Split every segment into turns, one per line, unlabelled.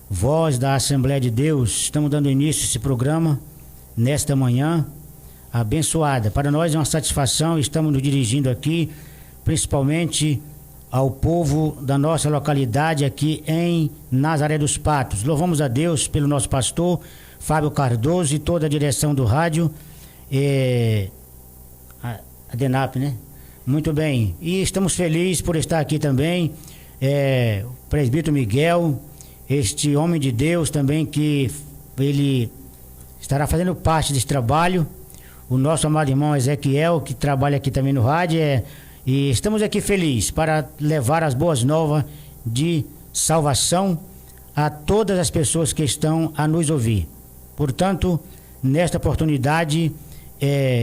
voz da Assembleia de Deus. Estamos dando início a esse programa nesta manhã abençoada. Para nós é uma satisfação, estamos nos dirigindo aqui, principalmente ao povo da nossa localidade aqui em Nazaré dos Patos. Louvamos a Deus pelo nosso pastor Fábio Cardoso e toda a direção do rádio, a DENAP, né? Muito bem, e estamos felizes por estar aqui também, o presbítero Miguel, este homem de Deus também, que ele estará fazendo parte desse trabalho, o nosso amado irmão Ezequiel, que trabalha aqui também no rádio, e estamos aqui felizes para levar as boas novas de salvação a todas as pessoas que estão a nos ouvir. Portanto, nesta oportunidade,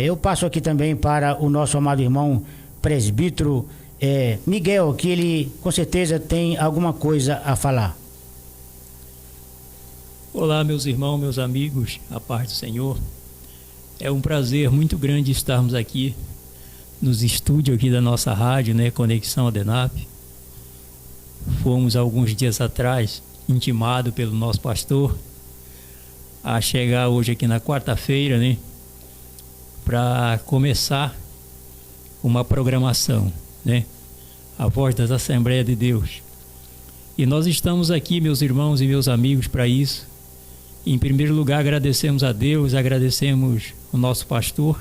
eu passo aqui também para o nosso amado irmão presbítero Miguel, que ele com certeza tem alguma coisa a falar.
Olá, meus irmãos, meus amigos, a paz do Senhor. É um prazer muito grande estarmos aqui nos estúdios aqui da nossa rádio, né, Conexão ADENAP. Fomos alguns dias atrás intimados pelo nosso pastor a chegar hoje aqui na quarta-feira, né, para começar uma programação, né, a voz das Assembleias de Deus. E nós estamos aqui, meus irmãos e meus amigos, para isso. Em primeiro lugar, agradecemos a Deus, agradecemos o nosso pastor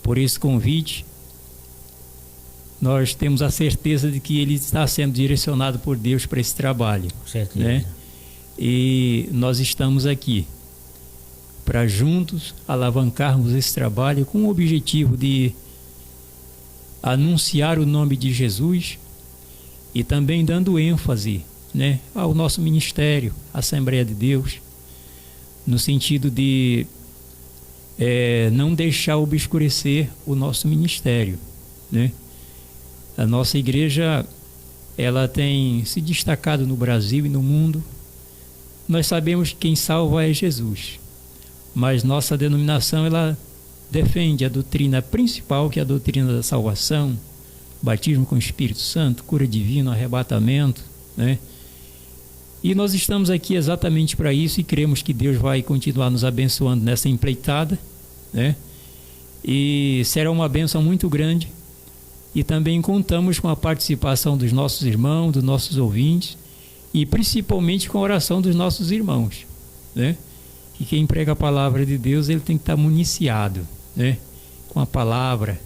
por esse convite. Nós temos a certeza de que ele está sendo direcionado por Deus para esse trabalho.
Certeza.
Né? E nós estamos aqui para juntos alavancarmos esse trabalho com o objetivo de anunciar o nome de Jesus e também dando ênfase, né, ao nosso ministério, Assembleia de Deus, no sentido de não deixar obscurecer o nosso ministério, né? A nossa igreja, ela tem se destacado no Brasil e no mundo. Nós sabemos que quem salva é Jesus, mas nossa denominação, ela defende a doutrina principal, que é a doutrina da salvação, batismo com o Espírito Santo, cura divina, arrebatamento, né? E nós estamos aqui exatamente para isso e cremos que Deus vai continuar nos abençoando nessa empreitada, né? E será uma bênção muito grande. E também contamos com a participação dos nossos irmãos, dos nossos ouvintes e principalmente com a oração dos nossos irmãos, né? Que quem prega a palavra de Deus, ele tem que estar municiado, né, com a palavra.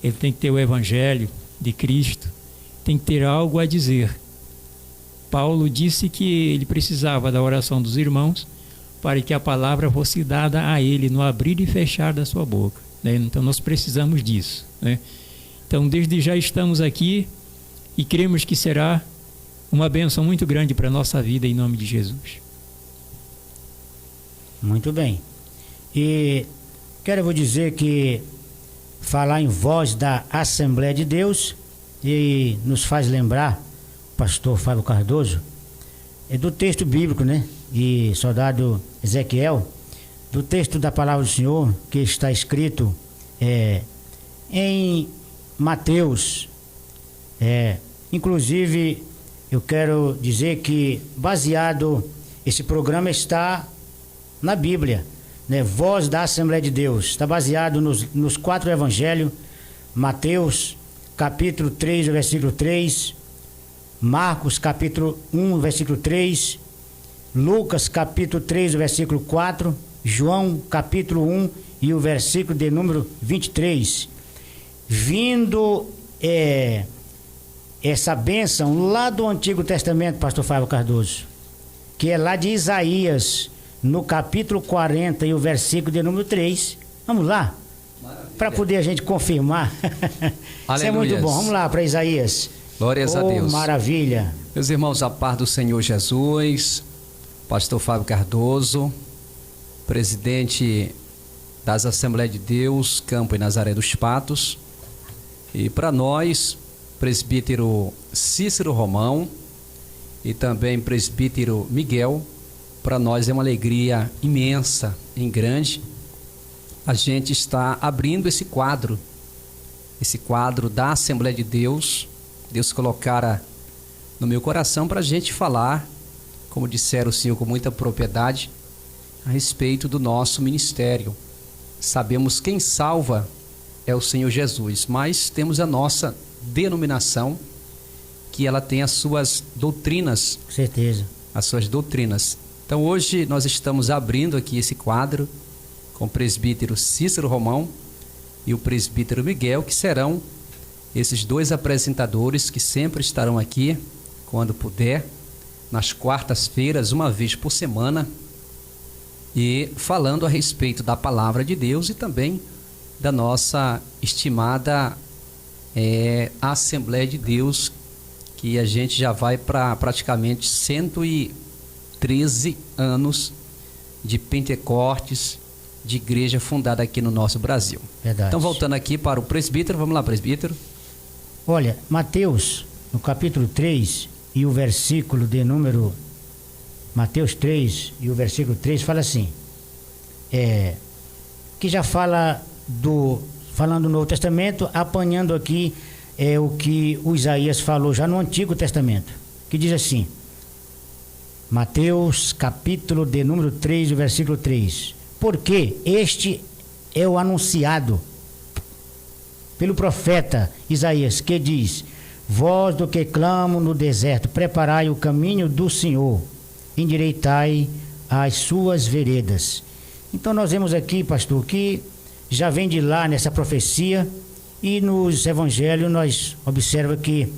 Ele tem que ter o evangelho de Cristo, tem que ter algo a dizer. Paulo disse que ele precisava da oração dos irmãos para que a palavra fosse dada a ele no abrir e fechar da sua boca, né? Então nós precisamos disso, né? Então desde já estamos aqui e cremos que será uma bênção muito grande para a nossa vida em nome de Jesus.
Muito bem. E vou dizer que falar em voz da Assembleia de Deus e nos faz lembrar, pastor Fábio Cardoso, do texto bíblico, né, de soldado Ezequiel, do texto da palavra do Senhor, que está escrito em Mateus. Inclusive, eu quero dizer que esse programa está na Bíblia, né, voz da Assembleia de Deus, está baseado nos 4 evangelhos, Mateus, capítulo 3, versículo 3, Marcos, capítulo 1, versículo 3, Lucas, capítulo 3, versículo 4, João, capítulo 1 e o versículo de número 23. Vindo essa bênção lá do Antigo Testamento, pastor Fábio Cardoso, que é lá de Isaías, no capítulo 40 e o versículo de número 3. Vamos lá, para poder a gente confirmar. Isso é muito bom. Vamos lá para Isaías.
Glórias a Deus.
Maravilha.
Meus irmãos, a paz do Senhor Jesus, pastor Fábio Cardoso, presidente das Assembleias de Deus, Campo e Nazaré dos Patos, e para nós, presbítero Cícero Romão e também presbítero Miguel, para nós é uma alegria imensa, em grande, a gente está abrindo esse quadro da Assembleia de Deus. Deus colocara no meu coração para a gente falar, como disseram o senhor com muita propriedade, a respeito do nosso ministério. Sabemos quem salva é o Senhor Jesus, mas temos a nossa denominação, que ela tem as suas doutrinas.
Certeza.
As suas doutrinas. Então hoje nós estamos abrindo aqui esse quadro com o presbítero Cícero Romão e o presbítero Miguel, que serão esses dois apresentadores que sempre estarão aqui, quando puder, nas quartas-feiras, uma vez por semana, e falando a respeito da palavra de Deus e também da nossa estimada Assembleia de Deus, que a gente já vai para praticamente 113 anos de Pentecostes, de igreja fundada aqui no nosso Brasil.
Verdade.
Então, voltando aqui para o presbítero, vamos lá, presbítero.
Olha, Mateus, no capítulo 3 e o versículo de número... Mateus 3 e o versículo 3 fala assim, que já fala falando no Novo Testamento, apanhando aqui o que o Isaías falou já no Antigo Testamento, que diz assim, Mateus capítulo de número 3, o versículo 3, porque este é o anunciado pelo profeta Isaías, que diz, voz do que clamo no deserto, preparai o caminho do Senhor, endireitai as suas veredas. Então nós vemos aqui, pastor, que já vem de lá nessa profecia, e nos evangelhos nós observamos que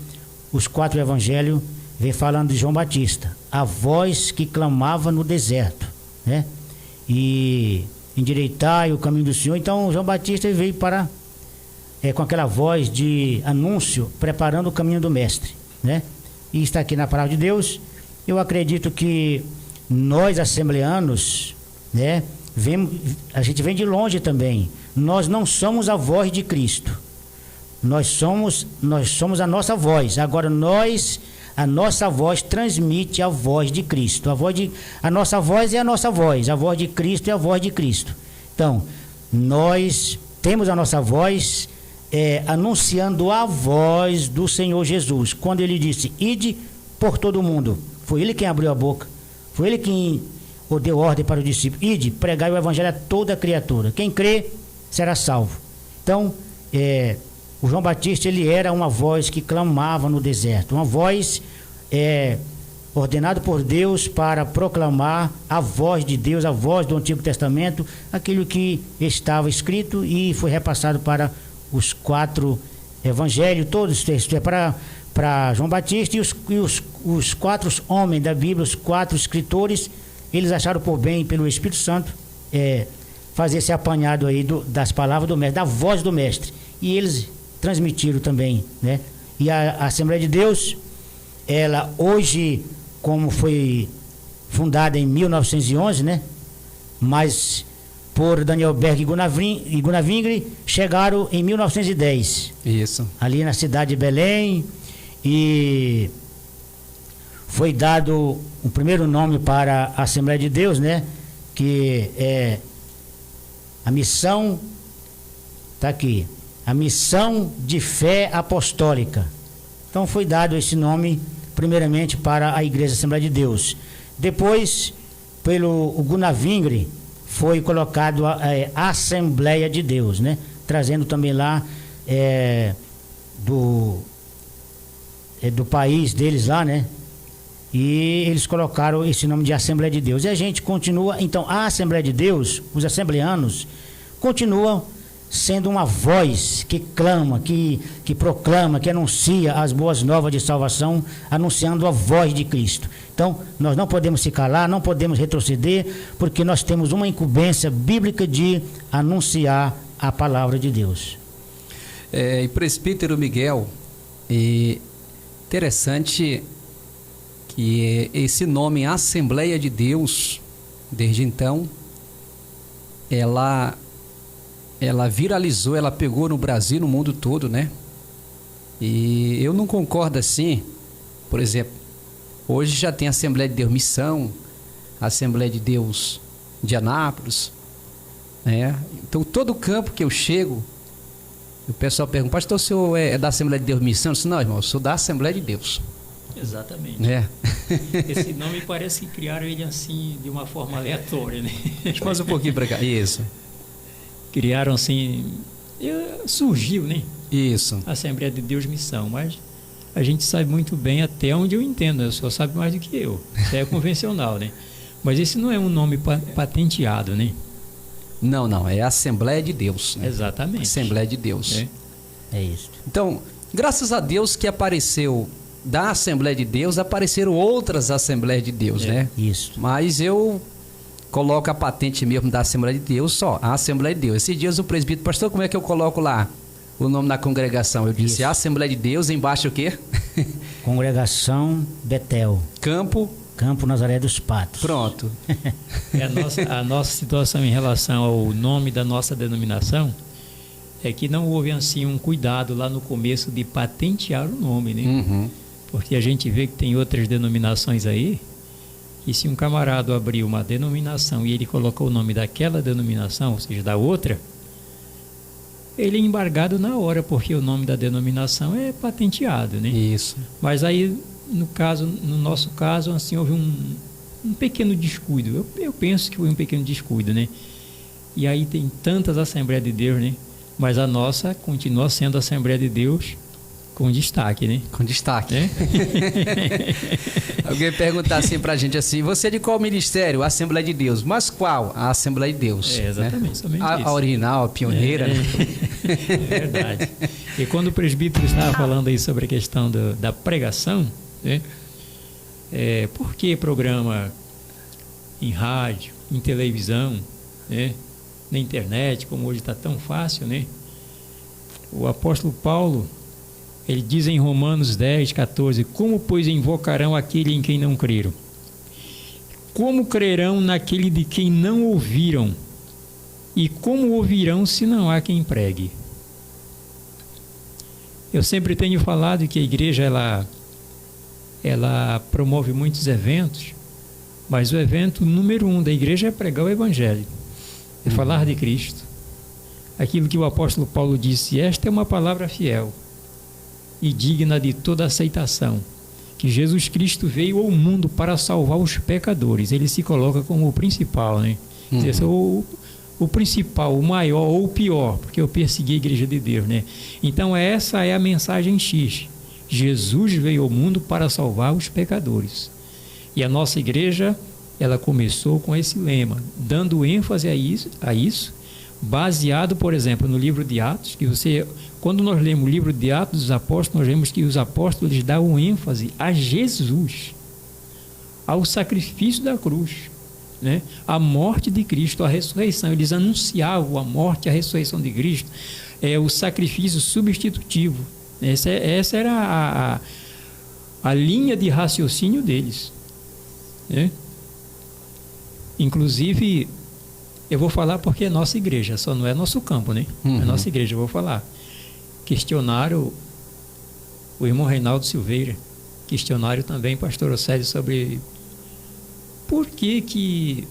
os 4 evangelhos vem falando de João Batista, a voz que clamava no deserto, né? E endireitai o caminho do Senhor. Então João Batista veio para com aquela voz de anúncio, preparando o caminho do mestre, né? E está aqui na palavra de Deus. Eu acredito que nós, assembleanos, né, a gente vem de longe também. Nós não somos a voz de Cristo. Nós somos a nossa voz. Agora a nossa voz transmite a voz de Cristo. A nossa voz é a nossa voz. A voz de Cristo é a voz de Cristo. Então, nós temos a nossa voz anunciando a voz do Senhor Jesus. Quando ele disse, ide por todo mundo. Foi ele quem abriu a boca. Foi ele quem deu ordem para o discípulo. Ide, pregai o evangelho a toda criatura. Quem crê será salvo. Então, o João Batista, ele era uma voz que clamava no deserto. Uma voz ordenada por Deus para proclamar a voz de Deus, a voz do Antigo Testamento, aquilo que estava escrito e foi repassado para os 4 evangelhos, todos para João Batista, e os 4 homens da Bíblia, os 4 escritores, eles acharam por bem, pelo Espírito Santo, fazer esse apanhado aí das palavras do mestre, da voz do mestre, e eles transmitiram também, né? E a Assembleia de Deus, ela hoje, como foi fundada em 1911, né? Mas por Daniel Berg e Gunnar Vingre, chegaram em 1910. Isso. Ali na cidade de Belém, e foi dado o primeiro nome para a Assembleia de Deus, né? Que é a missão, está aqui, a missão de fé apostólica. Então foi dado esse nome primeiramente para a Igreja Assembleia de Deus. Depois, pelo Gunnar Vingre, foi colocado a Assembleia de Deus, né? Trazendo também lá do país deles lá, né? E eles colocaram esse nome de Assembleia de Deus. E a gente continua, então, a Assembleia de Deus, os assembleanos, continuam sendo uma voz que clama, que proclama, que anuncia as boas novas de salvação, anunciando a voz de Cristo. Então, nós não podemos se calar, não podemos retroceder, porque nós temos uma incumbência bíblica de anunciar a palavra de Deus.
E presbítero Miguel, interessante que esse nome Assembleia de Deus, desde então, ela viralizou, ela pegou no Brasil, no mundo todo, né? E eu não concordo assim. Por exemplo, hoje já tem a Assembleia de Deus Missão, a Assembleia de Deus de Anápolis, né? Então, todo campo que eu chego, o pessoal pergunta, pastor, o senhor é da Assembleia de Deus Missão? Eu disse, não, irmão, eu sou da Assembleia de Deus.
Exatamente.
né?
Esse nome parece que criaram ele assim, de uma forma aleatória, né?
Mais um pouquinho para cá. Isso.
Criaram assim, surgiu, né?
Isso.
Assembleia de Deus Missão, mas a gente sabe muito bem até onde eu entendo, né? O senhor sabe mais do que eu. Isso é convencional, né? Mas esse não é um nome patenteado, né?
Não, é Assembleia de Deus, né?
Exatamente.
Assembleia de Deus.
É.
É isso.
Então, graças a Deus que apareceu da Assembleia de Deus, apareceram outras Assembleias de Deus, né?
Isso.
Mas eu coloco a patente mesmo da Assembleia de Deus, só a Assembleia de Deus. Esses dias o presbítero, pastor, como é que eu coloco lá o nome da congregação? Eu disse,
Isso.
Assembleia de Deus, embaixo o quê?
Congregação Betel,
Campo
Nazaré dos Patos.
Pronto.
A nossa situação em relação ao nome da nossa denominação é que não houve assim um cuidado lá no começo de patentear o nome, né?
Uhum.
Porque a gente vê que tem outras denominações aí, e se um camarada abrir uma denominação e ele colocou o nome daquela denominação, ou seja, da outra, ele é embargado na hora, porque o nome da denominação é patenteado, né?
Isso.
Mas aí, no nosso caso, assim, houve um pequeno descuido. Eu penso que foi um pequeno descuido, né? E aí tem tantas Assembleias de Deus, né? Mas a nossa continua sendo a Assembleia de Deus com destaque, né?
Com destaque.
É?
Alguém perguntar assim pra gente assim, você é de qual ministério? Assembleia de Deus. Mas qual? A Assembleia de Deus.
É, exatamente,
né?
somente
A
isso.
original, a pioneira. Né?
É verdade. E quando o presbítero estava falando aí sobre a questão da pregação, né? Por que programa em rádio, em televisão, né? Na internet, como hoje está tão fácil, né? O apóstolo Paulo, ele diz em Romanos 10, 14, como, pois, invocarão aquele em quem não creram? Como crerão naquele de quem não ouviram? E como ouvirão se não há quem pregue? Eu sempre tenho falado que a igreja, ela promove muitos eventos, mas o evento número 1 da igreja é pregar o evangelho, é falar de Cristo. Aquilo que o apóstolo Paulo disse, esta é uma palavra fiel e digna de toda aceitação, que Jesus Cristo veio ao mundo para salvar os pecadores. Ele se coloca como o principal, né? O principal, o maior ou o pior, porque eu persegui a igreja de Deus, né? Então essa é a mensagem X. Jesus veio ao mundo para salvar os pecadores. E a nossa igreja, ela começou com esse lema, dando ênfase a isso, baseado, por exemplo, no livro de Atos, que quando nós lemos o livro de Atos dos Apóstolos, nós vemos que os apóstolos dão ênfase a Jesus, ao sacrifício da cruz, né? A morte de Cristo, a ressurreição. Eles anunciavam a morte e a ressurreição de Cristo, o sacrifício substitutivo. Essa era a linha de raciocínio deles, né? Inclusive, eu vou falar porque é nossa igreja, só não é nosso campo, né?
Uhum.
É nossa igreja, eu vou falar. Questionaram o irmão Reinaldo Silveira, questionaram também o pastor Océlio sobre por que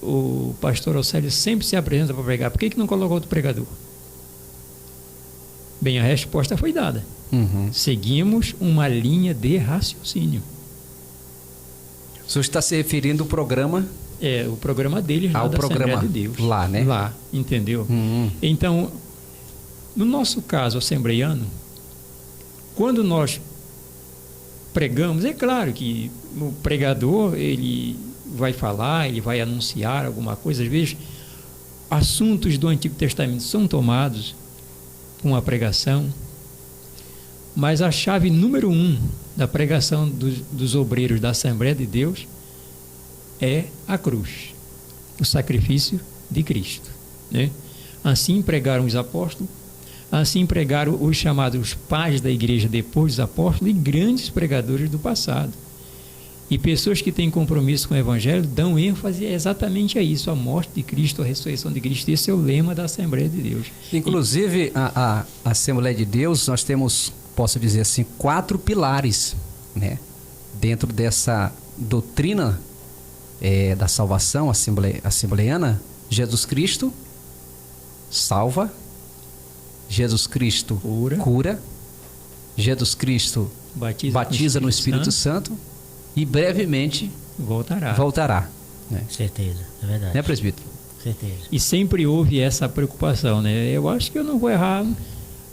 o pastor Océlio sempre se apresenta para pregar, por que não colocou outro pregador? Bem, a resposta foi dada.
Uhum.
Seguimos uma linha de raciocínio.
O senhor está se referindo ao programa?
O programa deles lá
ao
da
programa
Assembleia de Deus.
lá, né?
Lá, entendeu?
Uhum.
Então, no nosso caso assembleiano, quando nós pregamos, é claro que o pregador, ele vai falar, ele vai anunciar alguma coisa, às vezes assuntos do Antigo Testamento são tomados com a pregação, mas a chave número 1 da pregação dos obreiros da Assembleia de Deus é a cruz, o sacrifício de Cristo, né? Assim pregaram os apóstolos, assim pregaram os chamados pais da igreja depois dos apóstolos e grandes pregadores do passado. E pessoas que têm compromisso com o evangelho dão ênfase exatamente a isso, a morte de Cristo, a ressurreição de Cristo. Esse é o lema da Assembleia de Deus.
Inclusive, a Assembleia de Deus, nós temos, posso dizer assim, 4 pilares, né? Dentro dessa doutrina da salvação assembleiana. Jesus Cristo salva, Jesus Cristo cura, Jesus Cristo batiza no Espírito Santo e brevemente voltará. Né?
Certeza, é verdade.
Né, presbítero?
Certeza.
E sempre houve essa preocupação, né? Eu acho que eu não vou errar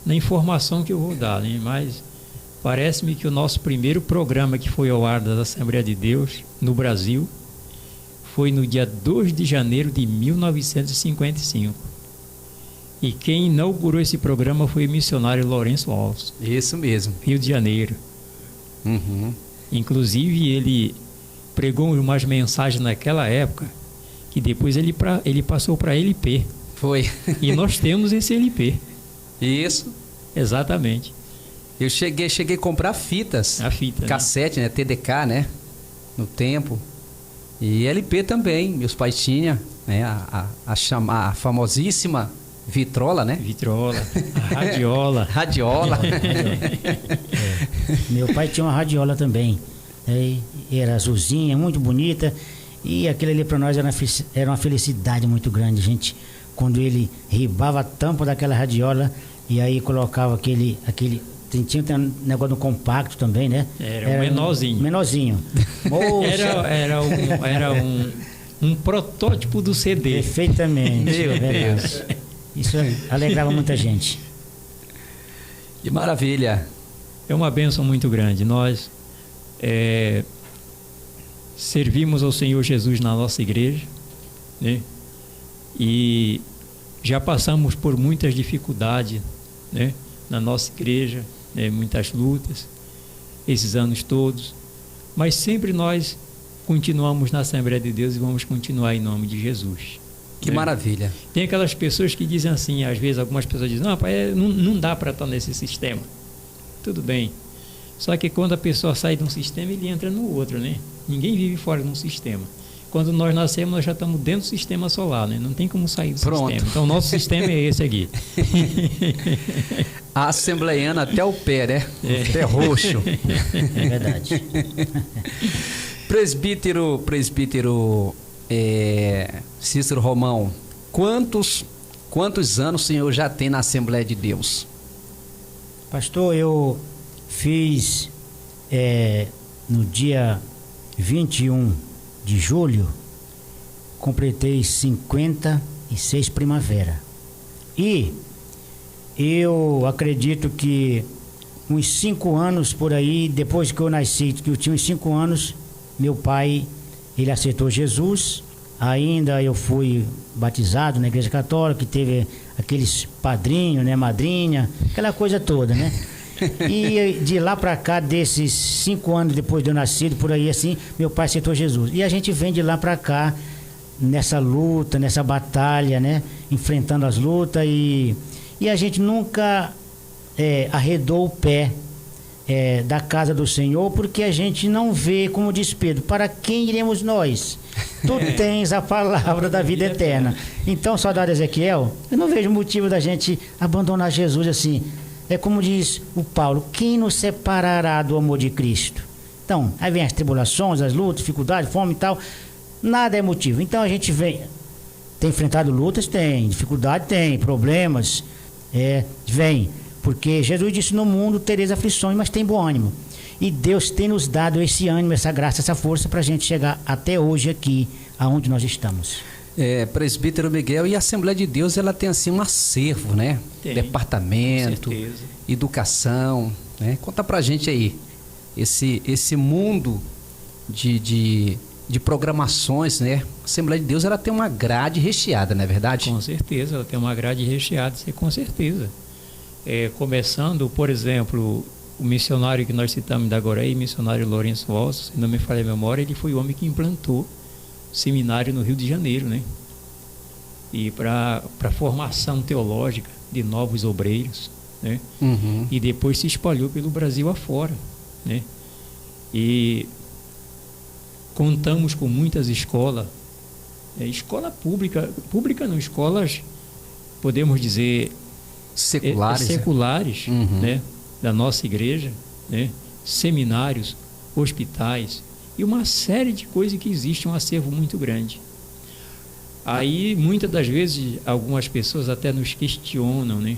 na informação que eu vou dar, né? Mas parece-me que o nosso primeiro programa que foi ao ar da Assembleia de Deus no Brasil foi no dia 2 de janeiro de 1955. E quem inaugurou esse programa foi o missionário Lourenço Alves.
Isso mesmo.
Rio de Janeiro.
Uhum.
Inclusive, ele pregou umas mensagens naquela época que depois ele passou para LP.
Foi.
E nós temos esse LP.
Isso.
Exatamente.
Eu cheguei a comprar fitas.
A fita.
Cassete, né? TDK, né? No tempo. E LP também. Meus pais tinham, né? A famosíssima Vitrola, né?
Vitrola. A radiola.
Radiola.
Meu pai tinha uma radiola também. Era azulzinha, muito bonita. E aquilo ali para nós era uma felicidade muito grande, gente. Quando ele ribava a tampa daquela radiola e aí colocava aquele tinha um negócio do compacto também, né?
Era um menorzinho.
Menorzinho.
Era um protótipo do CD.
Perfeitamente.
Meu Deus.
Isso alegrava muita gente.
Que maravilha.
É uma bênção muito grande. Nós servimos ao Senhor Jesus na nossa igreja, né? E já passamos por muitas dificuldades, né? Na nossa igreja, né? Muitas lutas, esses anos todos, mas sempre nós continuamos na Assembleia de Deus e vamos continuar em nome de Jesus.
Que maravilha.
Tem aquelas pessoas que dizem assim, às vezes algumas pessoas dizem, não dá para estar nesse sistema. Tudo bem. Só que quando a pessoa sai de um sistema, ele entra no outro, né? Ninguém vive fora de um sistema. Quando nós nascemos, nós já estamos dentro do sistema solar, né? Não tem como sair do sistema. Então, o nosso sistema é esse aqui.
A assembleiana até o pé, né? Até roxo.
É verdade.
Presbítero Cícero Romão, quantos anos o senhor já tem na Assembleia de Deus?
Pastor, eu fiz no dia 21 de julho, completei 56 primavera. E eu acredito que uns 5 anos por aí, depois que eu nasci, que eu tinha uns 5 anos, meu pai, ele aceitou Jesus. Ainda eu fui batizado na igreja católica, que teve aqueles padrinhos, né, madrinha, aquela coisa toda, né? E de lá para cá, desses 5 anos depois de eu nascido, por aí assim, meu pai aceitou Jesus. E a gente vem de lá para cá, nessa luta, nessa batalha, né? Enfrentando as lutas e a gente nunca arredou o pé da casa do Senhor, porque a gente não vê, como diz Pedro, para quem iremos nós? Tu tens a palavra da vida eterna. Então, soldado Ezequiel, eu não vejo motivo da gente abandonar Jesus assim. É como diz o Paulo, quem nos separará do amor de Cristo? Então, aí vem as tribulações, as lutas, dificuldades, fome e tal. Nada é motivo. Então a gente tem enfrentado lutas, tem, dificuldade tem, problemas, vem. Porque Jesus disse, no mundo tereis aflições, mas tem bom ânimo. E Deus tem nos dado esse ânimo, essa graça, essa força para a gente chegar até hoje aqui, aonde nós estamos.
Presbítero Miguel, e a Assembleia de Deus, ela tem assim um acervo, né?
Tem,
departamento, educação, né? Conta pra gente aí, esse mundo de programações, né? A Assembleia de Deus, ela tem uma grade recheada, não é verdade?
Com certeza, ela tem uma grade recheada, com certeza. Começando, por exemplo, o missionário que nós citamos da agora aí, missionário Lourenço Alves, se não me falha a memória, ele foi o homem que implantou seminário no Rio de Janeiro, né? E para formação teológica de novos obreiros, né?
Uhum.
E depois se espalhou pelo Brasil afora, né? E contamos com muitas escolas, escola pública não, escolas, podemos dizer, seculares,
uhum.
né? Da nossa igreja, né? Seminários, hospitais, e uma série de coisas que existe, um acervo muito grande. Aí, muitas das vezes, algumas pessoas até nos questionam, né?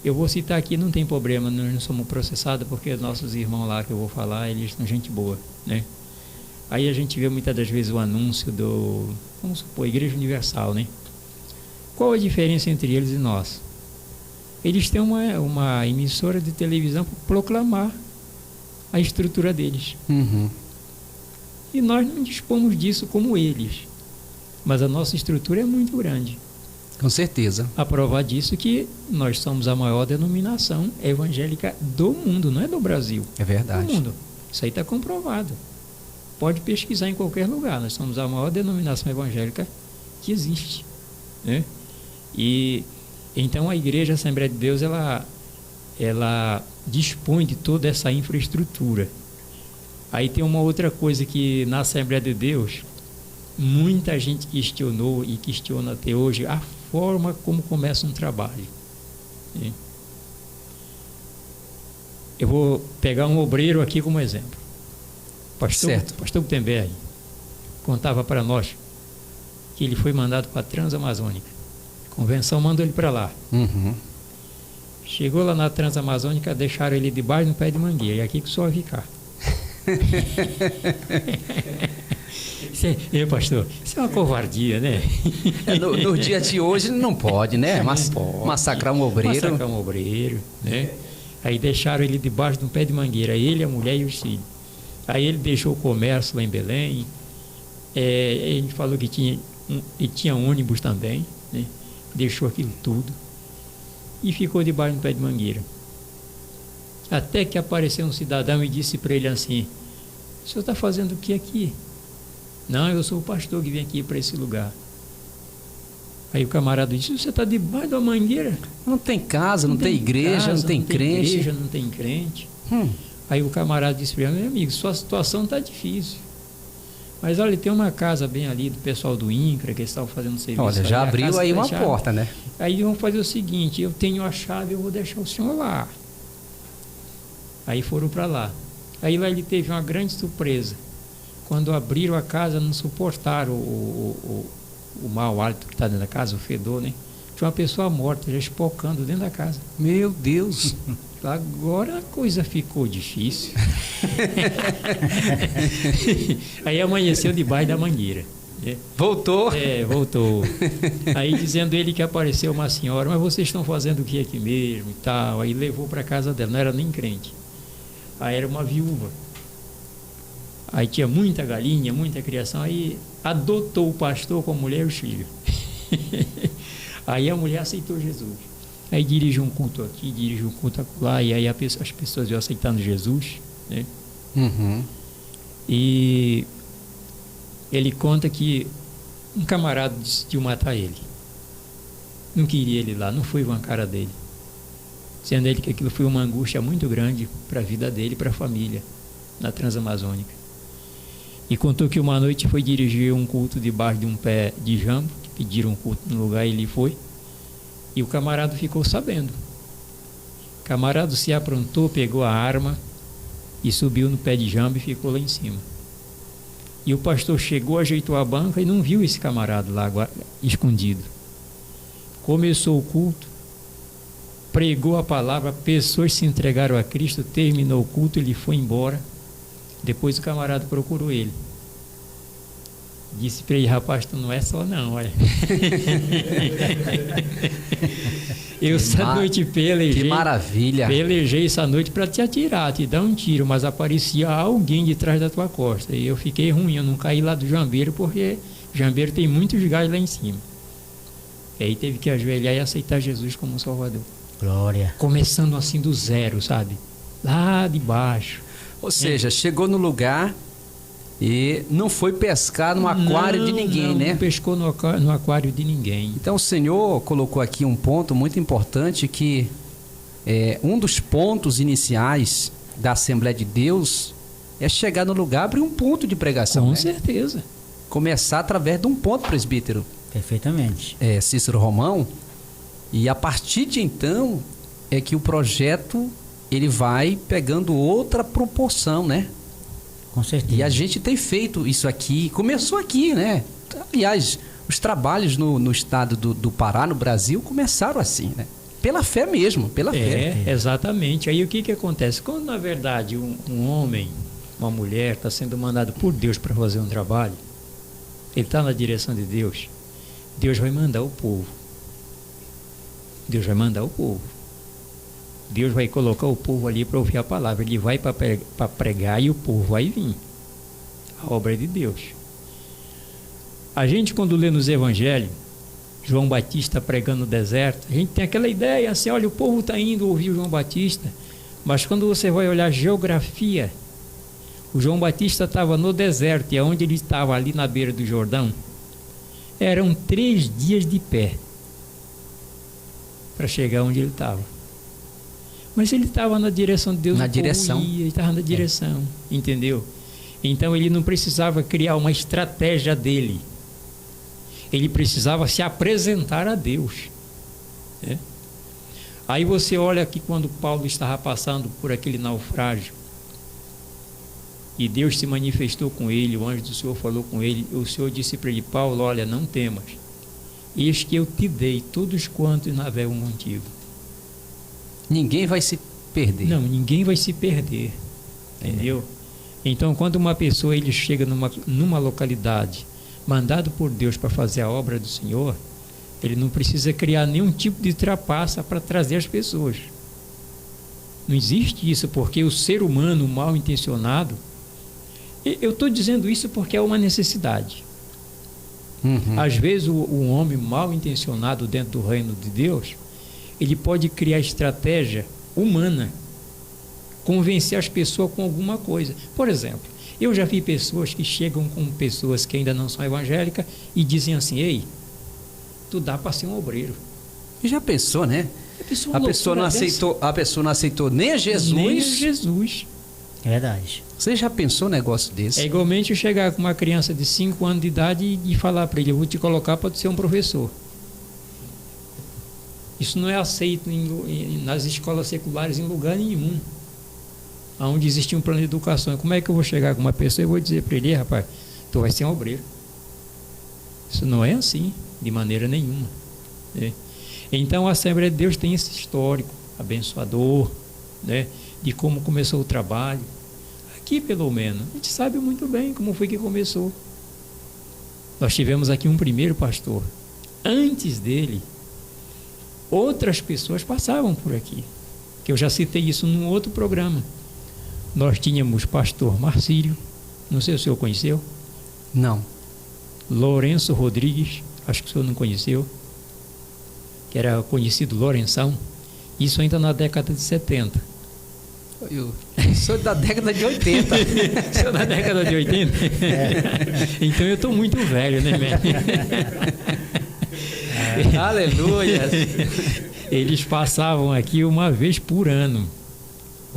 Eu vou citar aqui, não tem problema, nós não somos processados, porque nossos irmãos lá que eu vou falar, eles são gente boa, né? Aí a gente vê muitas das vezes o anúncio vamos supor, Igreja Universal, né? Qual a diferença entre eles e nós? Eles têm uma emissora de televisão para proclamar a estrutura deles.
Uhum.
E nós não dispomos disso como eles. Mas a nossa estrutura é muito grande.
Com certeza.
A prova disso é que nós somos a maior denominação evangélica do mundo, não é do Brasil.
É verdade.
Do mundo. Isso aí está comprovado. Pode pesquisar em qualquer lugar. Nós somos a maior denominação evangélica que existe, né? E então a Igreja Assembleia de Deus ela dispõe de toda essa infraestrutura. Aí tem uma outra coisa que na Assembleia de Deus muita gente questionou e questiona até hoje a forma como começa um trabalho, né? Eu vou pegar um obreiro aqui como exemplo. Pastor Gutenberg contava para nós que ele foi mandado para a Transamazônica. A convenção mandou ele para lá.
Uhum.
Chegou lá na Transamazônica, deixaram ele debaixo do pé de mangueira. E aqui que só vai ficar. Pastor, isso é uma covardia, né?
No dia de hoje não pode, né? Massacrar um obreiro.
Massacrar um obreiro, né? Aí deixaram ele debaixo de um pé de mangueira, ele, a mulher e os filhos. Aí ele deixou o comércio lá em Belém. Ele falou que tinha ônibus também, né? Deixou aquilo tudo e ficou debaixo do pé de mangueira. Até que apareceu um cidadão e disse para ele assim: o senhor está fazendo o que aqui? Não, eu sou o pastor que vem aqui para esse lugar. Aí o camarada disse: você está debaixo da mangueira?
Não tem casa, não tem igreja, não tem crente.
Igreja, não tem crente. Aí o camarada disse para ele: meu amigo, sua situação está difícil. Mas olha, tem uma casa bem ali do pessoal do INCRA que eles estavam fazendo serviço.
Olha, já abriu aí uma
fechada.
porta, né?
Aí vamos fazer o seguinte: eu tenho a chave, eu vou deixar o senhor lá. Aí foram para lá. Aí lá ele teve uma grande surpresa. Quando abriram a casa, não suportaram o mau hálito que está dentro da casa, o fedor, né? Tinha uma pessoa morta, já espocando dentro da casa.
Meu Deus!
Agora a coisa ficou difícil. Aí amanheceu debaixo da mangueira.
Voltou?
Voltou. Aí dizendo ele que apareceu uma senhora: mas vocês estão fazendo o que aqui mesmo e tal? Aí levou para casa dela, não era nem crente. Aí era uma viúva. Aí tinha muita galinha, muita criação. Aí adotou o pastor com a mulher e os filhos. Aí a mulher aceitou Jesus. Aí dirige um culto aqui, dirige um culto lá. E aí as pessoas iam aceitando Jesus, né?
Uhum.
E ele conta que um camarada decidiu matar ele. Não queria ele lá, não foi com a cara dele. Sendo ele que aquilo foi uma angústia muito grande para a vida dele e para a família na Transamazônica. E contou que uma noite foi dirigir um culto debaixo de um pé de jambo, que pediram um culto no lugar e ele foi. E o camarada ficou sabendo. O camarada se aprontou, pegou a arma e subiu no pé de jambo e ficou lá em cima. E o pastor chegou, ajeitou a banca e não viu esse camarada lá escondido. Começou o culto, pregou a palavra, pessoas se entregaram a Cristo, terminou o culto, ele foi embora. Depois o camarada procurou ele. Disse para ele: rapaz, tu não é só não, olha. Eu essa noite pelejei.
Que maravilha!
Pelejei essa noite para te atirar, te dar um tiro, mas aparecia alguém de trás da tua costa. E eu fiquei ruim, eu não caí lá do jambeiro, porque o jambeiro tem muitos galhos lá em cima. E aí teve que ajoelhar e aceitar Jesus como Salvador.
Glória.
Começando assim do zero, sabe? Lá de baixo.
Ou seja, chegou no lugar e não foi pescar no aquário de ninguém, né?
Não pescou no aquário de ninguém.
Então o Senhor colocou aqui um ponto muito importante, que um dos pontos iniciais da Assembleia de Deus é chegar no lugar, abrir um ponto de pregação.
Com certeza.
Começar através de um ponto, presbítero.
Perfeitamente.
Cícero Romão. E a partir de então é que o projeto ele vai pegando outra proporção, né?
Com certeza.
E a gente tem feito isso aqui, começou aqui, né? Aliás, os trabalhos no estado do Pará, no Brasil, começaram assim, né? pela fé mesmo, pela fé.
Exatamente. Aí o que acontece? Quando, na verdade, um homem, uma mulher está sendo mandado por Deus para fazer um trabalho, ele está na direção de Deus, Deus vai mandar o povo. Deus vai mandar o povo. Deus vai colocar o povo ali para ouvir a palavra. Ele vai para pregar e o povo vai vir. A obra é de Deus. A gente, quando lê nos evangelhos, João Batista pregando no deserto, a gente tem aquela ideia assim, olha, o povo está indo ouvir o João Batista, mas quando você vai olhar a geografia, o João Batista estava no deserto, e onde ele estava ali na beira do Jordão, eram 3 dias de pé para chegar onde ele estava. Mas ele estava na direção de Deus.
Na direção.
Ele estava na direção, entendeu? Então ele não precisava criar uma estratégia dele. Ele precisava se apresentar a Deus. Né? Aí você olha aqui quando Paulo estava passando por aquele naufrágio, e Deus se manifestou com ele, o anjo do Senhor falou com ele, o Senhor disse para ele, Paulo, olha, não temas, eis que eu te dei todos quantos navegam contigo.
Ninguém vai se perder.
Não, ninguém vai se perder, entendeu? Então, quando uma pessoa ele chega numa localidade, mandado por Deus para fazer a obra do Senhor, ele não precisa criar nenhum tipo de trapaça para trazer as pessoas. Não existe isso, porque o ser humano mal intencionado, eu estou dizendo isso porque é uma necessidade. Às vezes o homem mal intencionado dentro do reino de Deus, ele pode criar estratégia humana, convencer as pessoas com alguma coisa. Por exemplo, eu já vi pessoas que chegam com pessoas que ainda não são evangélicas e dizem assim, ei, tu dá para ser um obreiro.
E já pensou, né? A pessoa não aceitou nem a Jesus.
Nem a Jesus.
É verdade.
Você já pensou um negócio desse?
É igualmente eu chegar com uma criança de 5 anos de idade e falar para ele, eu vou te colocar para ser um professor. Isso não é aceito nas escolas seculares em lugar nenhum, onde existe um plano de educação. Como é que eu vou chegar com uma pessoa e vou dizer para ele, rapaz, tu vai ser um obreiro? Isso não é assim, de maneira nenhuma. Né? Então a Assembleia de Deus tem esse histórico abençoador, né, de como começou o trabalho. Aqui, pelo menos, a gente sabe muito bem como foi que começou. Nós tivemos aqui um primeiro pastor. Antes dele, outras pessoas passavam por aqui, que eu já citei isso num outro programa. Nós tínhamos pastor Marcílio, não sei se o senhor conheceu.
Não.
Lourenço Rodrigues, acho que o senhor não conheceu, que era conhecido Lourenção. Isso ainda na década de 70.
Eu sou da década de 80.
Sou da década de 80? Então eu estou muito velho, né,
Aleluia!
Eles passavam aqui uma vez por ano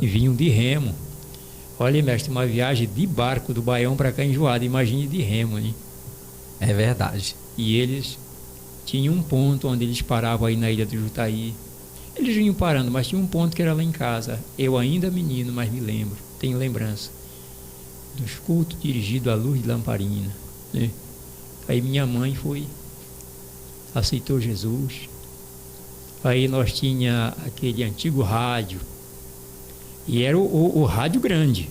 e vinham de remo. Olha, mestre, uma viagem de barco do Baião para cá enjoada, imagine de remo, né?
É verdade.
E eles tinham um ponto onde eles paravam aí na ilha do Jutaí. Eles vinham parando, mas tinha um ponto que era lá em casa. Eu ainda menino, mas me lembro, tenho lembrança dos cultos dirigidos à luz de lamparina, né? Aí minha mãe aceitou Jesus. Aí nós tinha aquele antigo rádio, e era o rádio grande.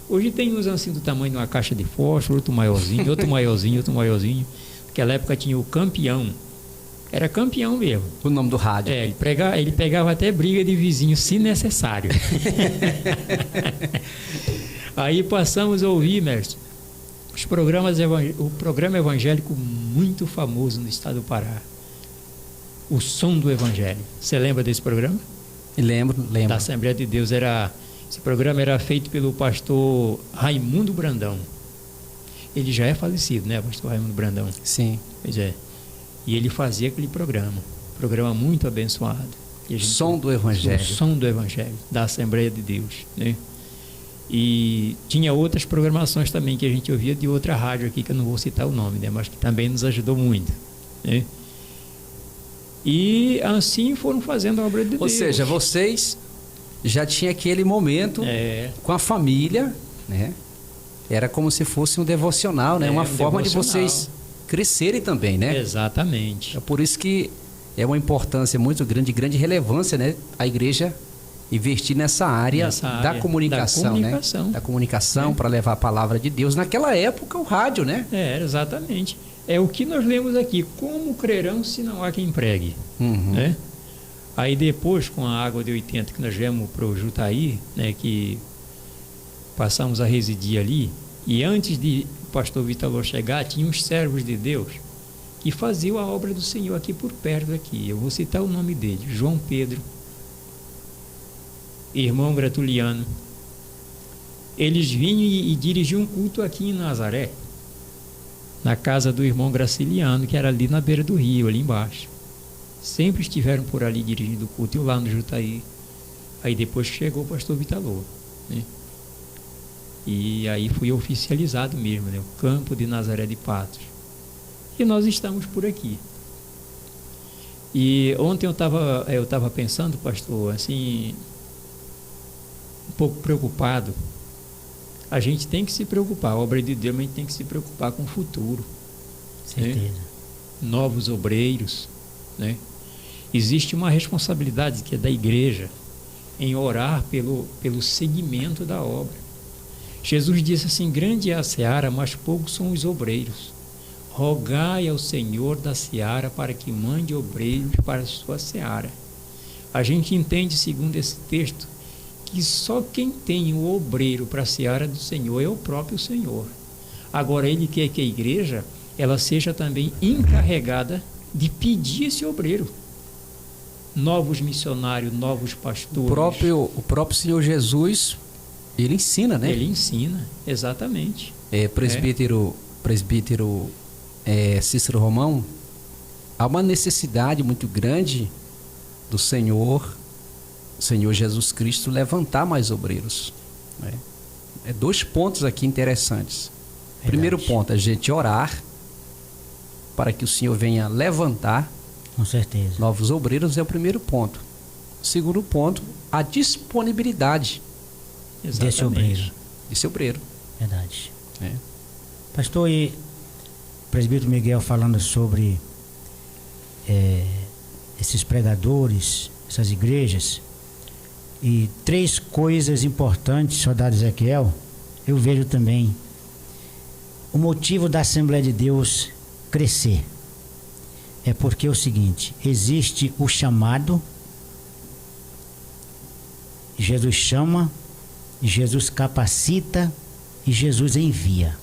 Hoje tem uns assim do tamanho de uma caixa de fósforo, outro maiorzinho, outro maiorzinho, outro maiorzinho. Naquela época tinha o Campeão. Era Campeão mesmo.
O nome do rádio.
Ele pegava até briga de vizinho, se necessário. Aí passamos a ouvir, mestre, o programa evangélico muito famoso no estado do Pará. O Som do Evangelho. Você lembra desse programa?
Lembro.
Da Assembleia de Deus. Esse programa era feito pelo pastor Raimundo Brandão. Ele já é falecido, né, pastor Raimundo Brandão?
Sim.
Pois é. E ele fazia aquele programa muito abençoado.
Som do Evangelho.
O Som do Evangelho, da Assembleia de Deus, né? E tinha outras programações também que a gente ouvia de outra rádio aqui, que eu não vou citar o nome, né, mas que também nos ajudou muito, né? E assim foram fazendo a obra de Deus.
Ou seja, vocês já tinham aquele momento com a família, né? Era como se fosse um devocional, né? Uma forma de vocês crescerem também, né?
Exatamente.
É por isso que é uma importância muito grande, de grande relevância, né? A igreja investir nessa área, da comunicação, né? Da comunicação, para levar a palavra de Deus. Naquela época, o rádio, né?
Exatamente. É o que nós lemos aqui. Como crerão se não há quem pregue? Né? Aí depois, com a água de 80, que nós viemos para o Jutaí, né? Que passamos a residir ali, e antes de o pastor Vitalor chegar, tinha uns servos de Deus que faziam a obra do Senhor aqui por perto aqui. Eu vou citar o nome dele: João Pedro, irmão Gratuliano. Eles vinham e dirigiam um culto aqui em Nazaré, na casa do irmão Graciliano, que era ali na beira do rio, ali embaixo. Sempre estiveram por ali dirigindo o culto, e lá no Jutaí. Aí depois chegou o pastor Vitalor, né? E aí fui oficializado mesmo, né? O campo de Nazaré de Patos. E nós estamos por aqui. E ontem eu estava pensando, pastor, assim, um pouco preocupado. A gente tem que se preocupar, a obra de Deus, mas a gente tem que se preocupar com o futuro.
Certeza.
Né? Novos obreiros, né? Existe uma responsabilidade que é da igreja em orar pelo seguimento da obra. Jesus disse assim: grande é a seara, mas poucos são os obreiros. Rogai ao Senhor da seara para que mande obreiros para a sua seara. A gente entende, segundo esse texto, que só quem tem o obreiro para a seara do Senhor é o próprio Senhor. Agora, Ele quer que a igreja ela seja também encarregada de pedir esse obreiro. Novos missionários, novos pastores.
O próprio Senhor Jesus, Ele ensina, né?
Ele ensina, exatamente.
Presbítero Cícero Romão, há uma necessidade muito grande do Senhor Jesus Cristo levantar mais obreiros, né? 2 pontos aqui interessantes.
Verdade.
Primeiro ponto, a gente orar para que o Senhor venha levantar,
com certeza,
novos obreiros, é o primeiro ponto. Segundo ponto, a disponibilidade desse obreiro.
Verdade. Pastor, e presbítero Miguel falando sobre esses pregadores, essas igrejas, e 3 coisas importantes, soldado Ezequiel, eu vejo também o motivo da Assembleia de Deus crescer. É porque é o seguinte: existe o chamado, Jesus chama, Jesus capacita e Jesus envia.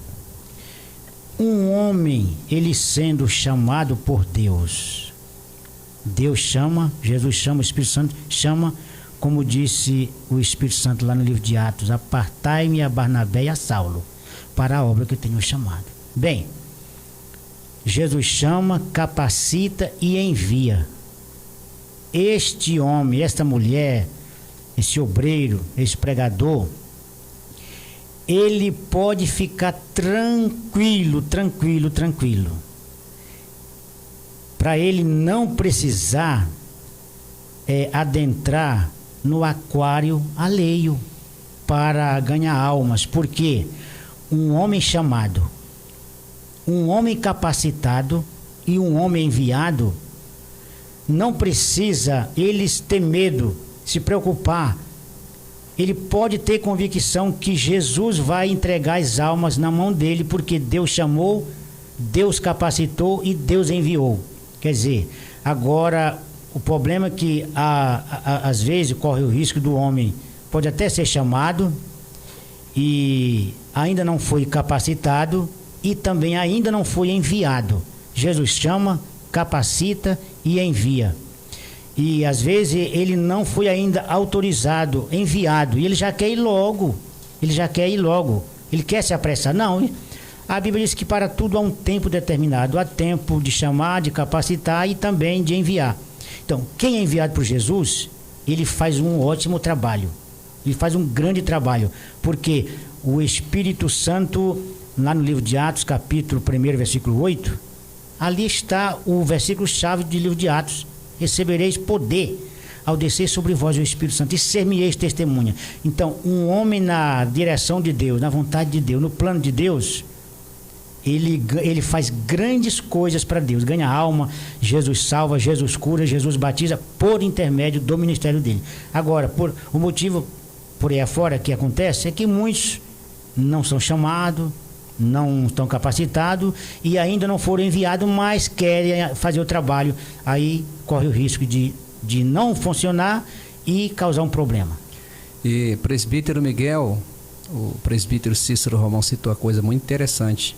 Um homem, ele sendo chamado por Deus, Deus chama, Jesus chama, o Espírito Santo chama, como disse o Espírito Santo lá no livro de Atos: apartai-me a Barnabé e a Saulo para a obra que eu tenho chamado. Bem, Jesus chama, capacita e envia. Este homem, esta mulher, esse obreiro, esse pregador, ele pode ficar tranquilo, para ele não precisar adentrar no aquário alheio para ganhar almas, porque um homem chamado, um homem capacitado e um homem enviado não precisa eles ter medo, se preocupar. Ele pode ter convicção que Jesus vai entregar as almas na mão dele, porque Deus chamou, Deus capacitou e Deus enviou. Quer dizer, agora o problema é que às vezes corre o risco do homem, pode até ser chamado e ainda não foi capacitado e também ainda não foi enviado. Jesus chama, capacita e envia. E às vezes ele não foi ainda autorizado, enviado, e ele já quer ir logo. Ele quer se apressar. Não, a Bíblia diz que para tudo há um tempo determinado. Há tempo de chamar, de capacitar e também de enviar. Então, quem é enviado por Jesus, ele faz um ótimo trabalho. Ele faz um grande trabalho. Porque o Espírito Santo, lá no livro de Atos, capítulo 1, versículo 8, ali está o versículo-chave do livro de Atos: recebereis poder ao descer sobre vós o Espírito Santo, e ser-me-eis testemunha. Então, um homem na direção de Deus, na vontade de Deus, no plano de Deus, ele faz grandes coisas para Deus, ganha alma, Jesus salva, Jesus cura, Jesus batiza por intermédio do ministério dele. Agora, o motivo por aí afora que acontece é que muitos não são chamados, não estão capacitados e ainda não foram enviados, mas querem fazer o trabalho, aí corre o risco de não funcionar e causar um problema.
E presbítero Miguel, o presbítero Cícero Romão citou uma coisa muito interessante,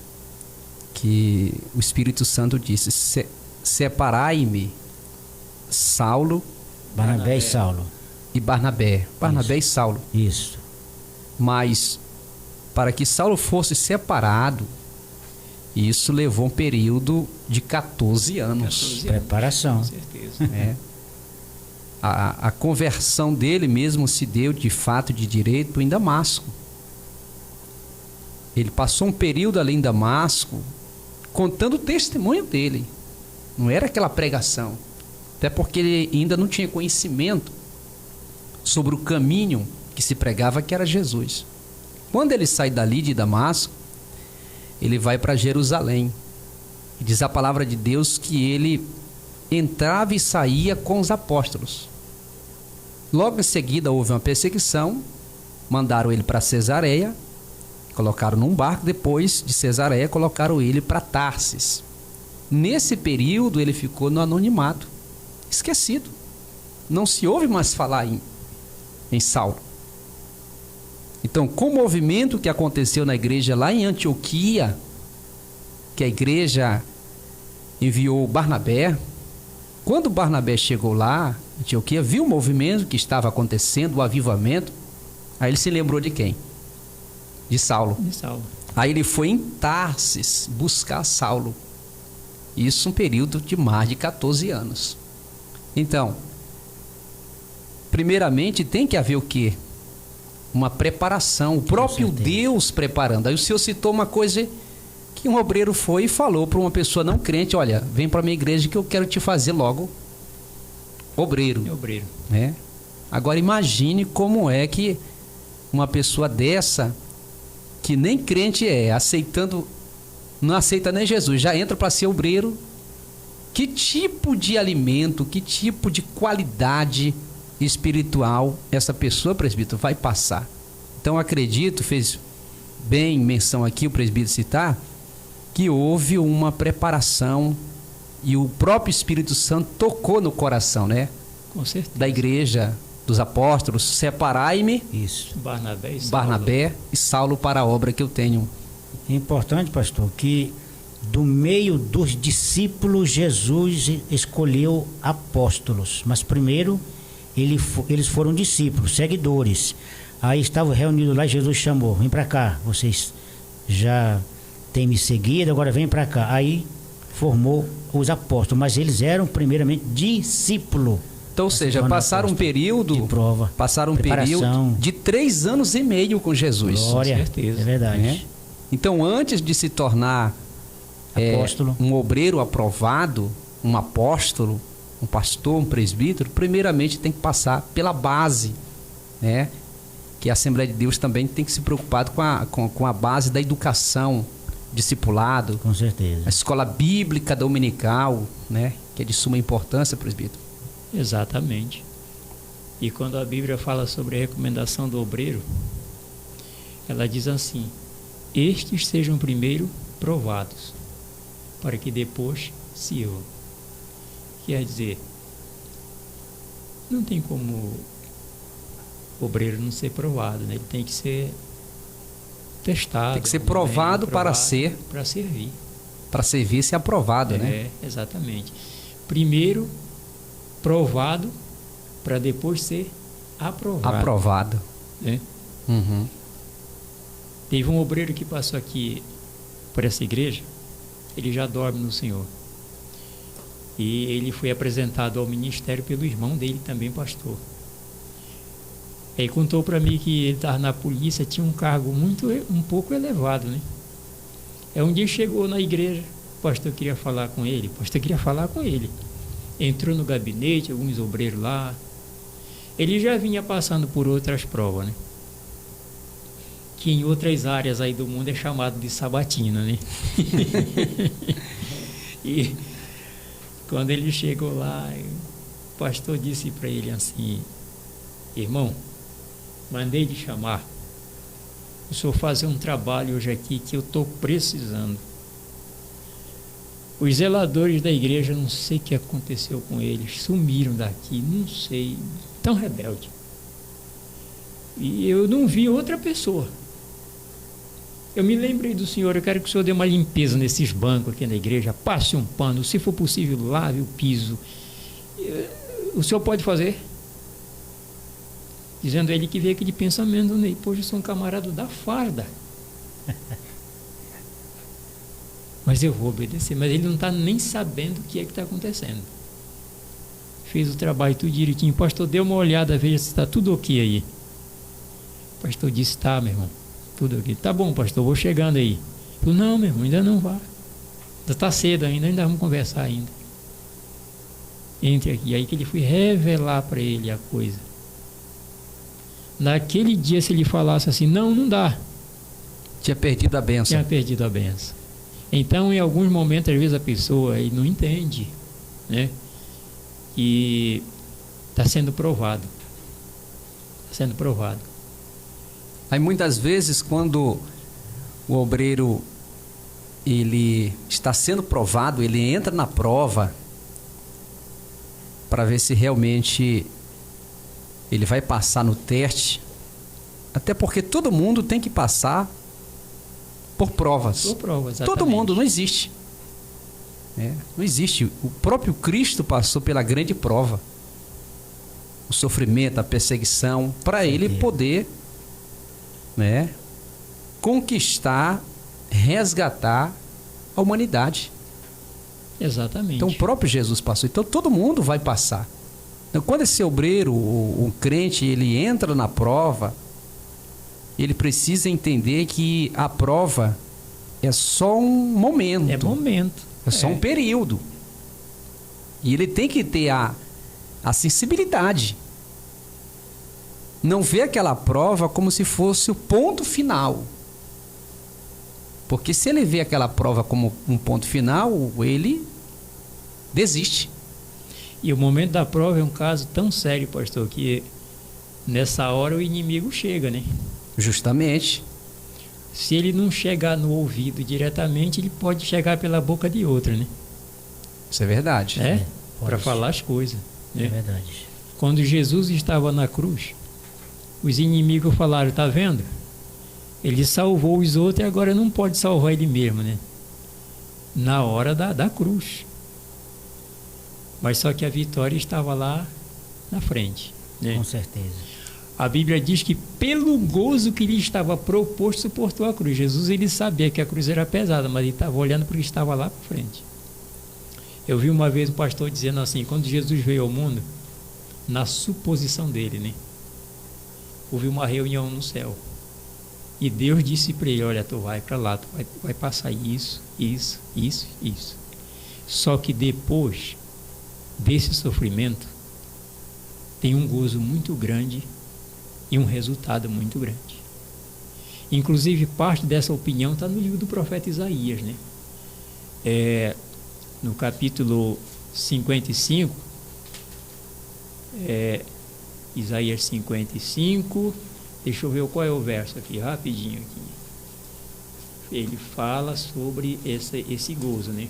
que o Espírito Santo disse: separai-me Saulo,
Barnabé e Saulo.
E Barnabé
Isso.
E Saulo.
Isso.
Mas para que Saulo fosse separado, isso levou um período de 14 anos.
Preparação.
Com certeza.
É. A conversão dele mesmo se deu de fato, de direito, em Damasco. Ele passou um período ali em Damasco contando o testemunho dele. Não era aquela pregação. Até porque ele ainda não tinha conhecimento sobre o caminho que se pregava, que era Jesus. Quando ele sai dali de Damasco, ele vai para Jerusalém. E diz a palavra de Deus que ele entrava e saía com os apóstolos. Logo em seguida houve uma perseguição, mandaram ele para Cesareia, colocaram num barco, depois de Cesareia colocaram ele para Tarsis. Nesse período ele ficou no anonimato, esquecido. Não se ouve mais falar em Saulo. Então, com o movimento que aconteceu na igreja lá em Antioquia, que a igreja enviou Barnabé, quando Barnabé chegou lá, Antioquia, viu o movimento que estava acontecendo, o avivamento, aí ele se lembrou de quem? De Saulo.
De Saulo.
Aí ele foi em Tarsis buscar Saulo. Isso um período de mais de 14 anos. Então, primeiramente tem que haver o quê? Uma preparação, o próprio Deus preparando. Aí o senhor citou uma coisa que um obreiro foi e falou para uma pessoa não crente: olha, vem para a minha igreja que eu quero te fazer logo obreiro.
Obreiro.
Né? Agora imagine como é que uma pessoa dessa, que nem crente é, aceitando, não aceita nem Jesus, já entra para ser obreiro. Que tipo de alimento, que tipo de qualidade espiritual essa pessoa, presbítero, vai passar? Então acredito, fez bem menção aqui o presbítero citar, que houve uma preparação e o próprio Espírito Santo tocou no coração, né?
Com certeza.
Da igreja, dos apóstolos: separai-me,
Isso.
Barnabé
e Saulo para a obra que eu tenho.
É importante, pastor, que do meio dos discípulos Jesus escolheu apóstolos, mas primeiro eles foram discípulos, seguidores. Aí estavam reunidos lá e Jesus chamou: vem para cá, vocês já têm me seguido, agora vem para cá. Aí formou os apóstolos, mas eles eram primeiramente discípulos.
Então, ou seja, passaram um período
de prova,
passaram um período de 3 anos e meio com Jesus.
Glória,
com certeza.
é verdade.
É? Então, antes de se tornar
apóstolo,
um obreiro aprovado, um apóstolo, um pastor, um presbítero, primeiramente tem que passar pela base, né? Que a Assembleia de Deus também tem que se preocupar com a base da educação, discipulado,
com certeza.
a escola bíblica dominical, né? Que é de suma importância, presbítero.
Exatamente. E quando a Bíblia fala sobre a recomendação do obreiro, ela diz assim: estes sejam primeiro provados, para que depois sirvam. Quer dizer, não tem como o obreiro não ser provado, né? Ele tem que ser testado.
Tem que ser provado para servir. Para servir, ser aprovado, né?
Exatamente. Primeiro provado, para depois ser aprovado.
Aprovado.
Né?
Uhum.
Teve um obreiro que passou aqui por essa igreja, ele já dorme no Senhor. E ele foi apresentado ao ministério pelo irmão dele, também pastor. Ele contou para mim que ele estava na polícia, tinha um cargo um pouco elevado, né? Um dia chegou na igreja, o pastor queria falar com ele, entrou no gabinete, alguns obreiros lá. Ele já vinha passando por outras provas, né? que em outras áreas aí do mundo é chamado de sabatina, né? E quando ele chegou lá, o pastor disse para ele assim: irmão, mandei de chamar o senhor fazer um trabalho hoje aqui que eu estou precisando. Os zeladores da igreja, não sei o que aconteceu com eles, sumiram daqui, não sei, tão rebelde. E eu não vi outra pessoa. Eu me lembrei do senhor, eu quero que o senhor dê uma limpeza nesses bancos aqui na igreja, passe um pano, se for possível, lave o piso. O senhor pode fazer? Dizendo a ele que veio aquele pensamento, né? Poxa, eu sou um camarada da farda. Mas eu vou obedecer. Mas ele não está nem sabendo o que é que está acontecendo. Fez o trabalho tudo direitinho. O pastor deu uma olhada, veja se está tudo ok aí. O pastor disse: tá, meu irmão, tudo ok. Tá bom, pastor, vou chegando aí. Eu falei: não, meu irmão, ainda não vá. Ainda está cedo ainda vamos conversar ainda. Entre aqui. E aí que ele foi revelar para ele a coisa. Naquele dia, se ele falasse assim: não dá.
Tinha perdido a bênção.
Tinha perdido a bênção. Então, em alguns momentos, às vezes a pessoa aí não entende, né? E está sendo provado. Está sendo provado.
Aí muitas vezes, quando o obreiro ele está sendo provado, ele entra na prova para ver se realmente ele vai passar no teste. Até porque todo mundo tem que passar por provas.
Por provas, exatamente.
Todo mundo, não existe. Não existe. O próprio Cristo passou pela grande prova. O sofrimento, a perseguição, para ele poder, né, conquistar, resgatar a humanidade.
Exatamente.
Então o próprio Jesus passou. Então todo mundo vai passar. Então, quando esse obreiro, o crente, ele entra na prova, ele precisa entender que a prova é só um momento.
É momento.
É só um período. E ele tem que ter a sensibilidade. Não ver aquela prova como se fosse o ponto final. Porque se ele vê aquela prova como um ponto final, ele desiste.
E o momento da prova é um caso tão sério, pastor, que nessa hora o inimigo chega, né?
Justamente.
Se ele não chegar no ouvido diretamente, ele pode chegar pela boca de outra, né?
Isso é verdade.
Para falar as coisas. Né?
É verdade.
Quando Jesus estava na cruz, os inimigos falaram: tá vendo? Ele salvou os outros e agora não pode salvar ele mesmo, né? Na hora da cruz. Mas só que a vitória estava lá na frente, né?
Com certeza.
A Bíblia diz que pelo gozo que lhe estava proposto, suportou a cruz. Jesus, ele sabia que a cruz era pesada, mas ele estava olhando porque estava lá para frente. Eu vi uma vez o pastor dizendo assim: quando Jesus veio ao mundo, na suposição dele, né, houve uma reunião no céu. E Deus disse para ele: olha, tu vai para lá, tu vai passar isso. Só que depois desse sofrimento, tem um gozo muito grande e um resultado muito grande. Inclusive, parte dessa opinião está no livro do profeta Isaías, né? No capítulo 55, Isaías 55, deixa eu ver qual é o verso aqui, rapidinho aqui. Ele fala sobre esse gozo, né?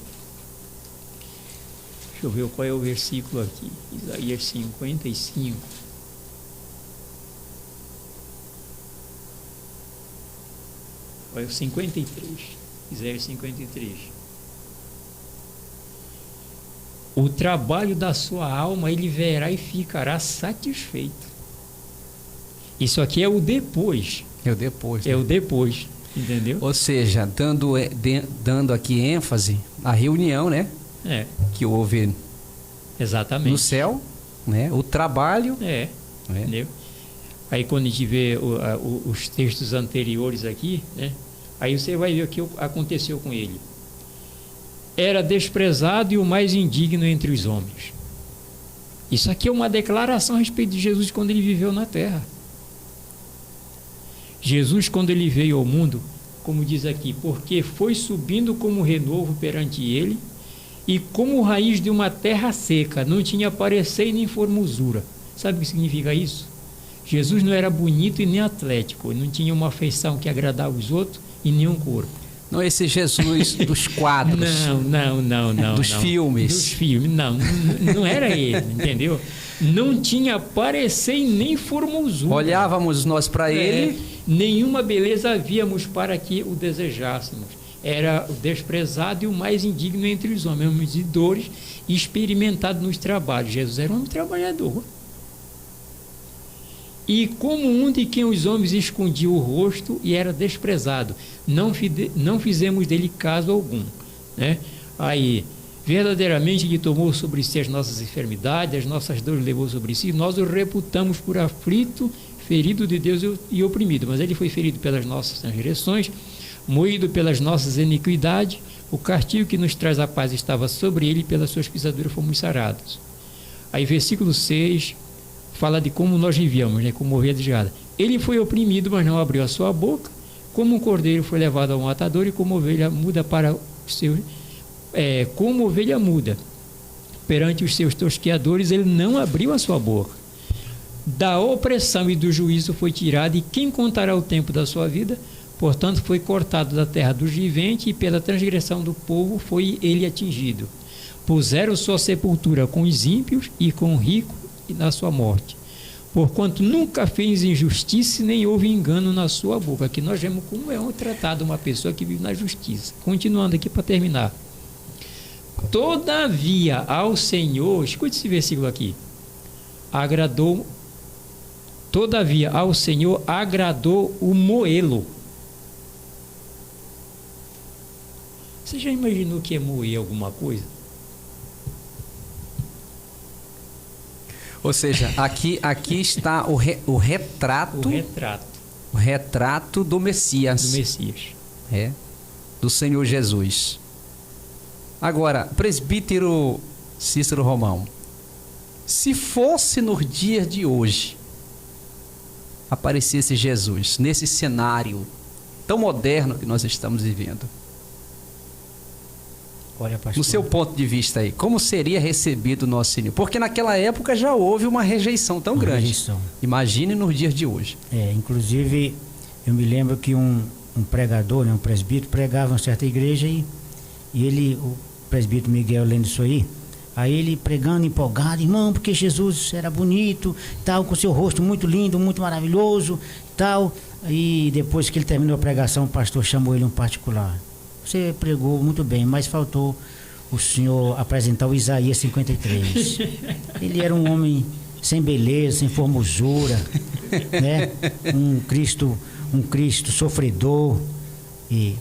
Deixa eu ver qual é o versículo aqui. Isaías 55. Olha o 53. Isaías 53. O trabalho da sua alma ele verá e ficará satisfeito. Isso aqui é o depois.
É o depois.
É o depois, entendeu?
Ou seja, dando aqui ênfase à reunião, né? Que houve
exatamente
no céu, né? O trabalho.
Entendeu? Aí quando a gente vê os textos anteriores aqui, né? Aí você vai ver o que aconteceu com ele. Era desprezado e o mais indigno entre os homens. Isso aqui é uma declaração a respeito de Jesus quando ele viveu na terra. Jesus, quando ele veio ao mundo, como diz aqui, porque foi subindo como renovo perante ele, e como raiz de uma terra seca, não tinha parecer nem formosura. Sabe o que significa isso? Jesus não era bonito e nem atlético, não tinha uma feição que agradava os outros e nem um corpo.
Não esse Jesus dos quadros.
Não.
Dos filmes.
Dos filmes, não era ele, entendeu? Não tinha parecer e nem formosura.
Olhávamos nós para ele.
Nenhuma beleza havíamos para que o desejássemos. Era o desprezado e o mais indigno entre os homens, homem de dores e experimentado nos trabalhos. Jesus era um homem trabalhador. E como um de quem os homens escondiam o rosto e era desprezado, não fizemos dele caso algum, né? Aí, verdadeiramente ele tomou sobre si as nossas enfermidades, as nossas dores levou sobre si, nós o reputamos por aflito, ferido de Deus e oprimido, mas ele foi ferido pelas nossas transgressões, moído pelas nossas iniquidades, o castigo que nos traz a paz estava sobre ele, e pelas suas pisaduras fomos sarados. Aí versículo 6 fala de como nós vivíamos, né? Como ovelha desgarrada. Ele foi oprimido, mas não abriu a sua boca, como um cordeiro foi levado ao matador, e como ovelha muda para os seus... como ovelha muda perante os seus tosqueadores, ele não abriu a sua boca. Da opressão e do juízo foi tirado, e quem contará o tempo da sua vida? Portanto, foi cortado da terra dos viventes, e pela transgressão do povo foi ele atingido. Puseram sua sepultura com os ímpios e com o rico na sua morte. Porquanto nunca fez injustiça, nem houve engano na sua boca. Aqui nós vemos como é tratado uma pessoa que vive na justiça. Continuando aqui para terminar. Todavia ao Senhor, escute esse versículo aqui, todavia ao Senhor agradou o moê-lo. Você já imaginou o que é moer alguma coisa?
Ou seja, aqui está o retrato. O retrato do Messias. Do Senhor Jesus. Agora, presbítero Cícero Romão, se fosse nos dias de hoje aparecesse Jesus nesse cenário tão moderno que nós estamos vivendo,
olha, pastor,
no seu ponto de vista aí, como seria recebido o nosso Senhor? Porque naquela época já houve uma rejeição tão grande. Imagine nos dias de hoje.
Inclusive, eu me lembro que um pregador, né, um presbítero, pregava em certa igreja e ele, o presbítero Miguel, lendo isso aí ele pregando empolgado, irmão, porque Jesus era bonito, tal, com seu rosto muito lindo, muito maravilhoso, tal. E depois que ele terminou a pregação, o pastor chamou ele um particular. Você pregou muito bem, mas faltou o senhor apresentar o Isaías 53. Ele era um homem sem beleza, sem formosura, né? Um Cristo sofredor.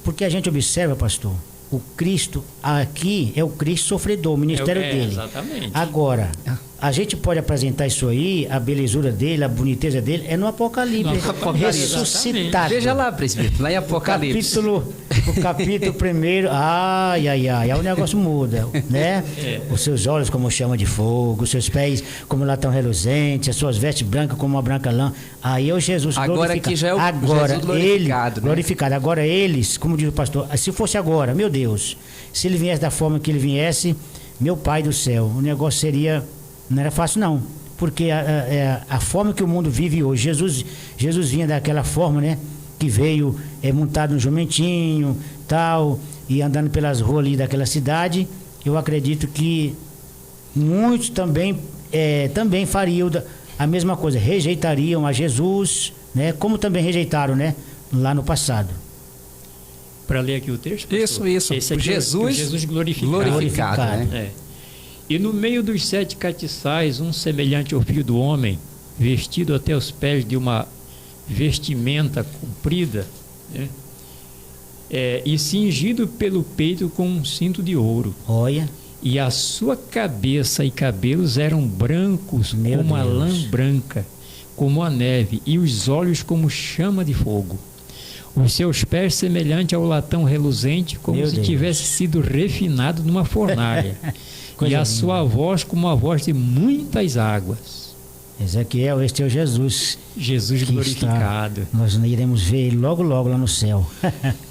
Porque a gente observa, pastor, o Cristo aqui é o Cristo sofredor, o ministério dele.
Exatamente.
Agora, a gente pode apresentar isso aí, a belezura dele, a boniteza dele, é no Apocalipse. Ressuscitado.
Veja lá, presbítero, lá em Apocalipse.
O capítulo 1, aí o negócio muda, né? Os seus olhos como chama de fogo, os seus pés como latão reluzente, as suas vestes brancas como uma branca lã. Aí é o Jesus glorificado.
Agora aqui já é o Jesus glorificado, né?
Glorificado. Agora eles, como diz o pastor, se fosse agora, meu Deus, se ele viesse da forma que ele viesse, meu Pai do céu, o negócio seria... Não era fácil não, porque a forma que o mundo vive hoje, Jesus vinha daquela forma, né? Que veio montado no jumentinho, tal, e andando pelas ruas ali daquela cidade. Eu acredito que muitos também fariam a mesma coisa, rejeitariam a Jesus, né? Como também rejeitaram, né? Lá no passado.
Para ler aqui o texto? Pastor?
Isso.
Esse aqui Jesus
glorificado, né?
E no meio dos 7 catiçais, um semelhante ao filho do homem, vestido até os pés de uma vestimenta comprida, né? E cingido pelo peito com um cinto de ouro.
Olha.
E a sua cabeça e cabelos eram brancos como a lã branca, como a neve, e os olhos como chama de fogo. Os seus pés semelhante ao latão reluzente, como se tivesse sido refinado numa fornalha. E a sua voz como a voz de muitas águas.
Ezequiel, este é o Jesus.
Jesus
que
glorificado.
Nós iremos ver ele logo, logo lá no céu.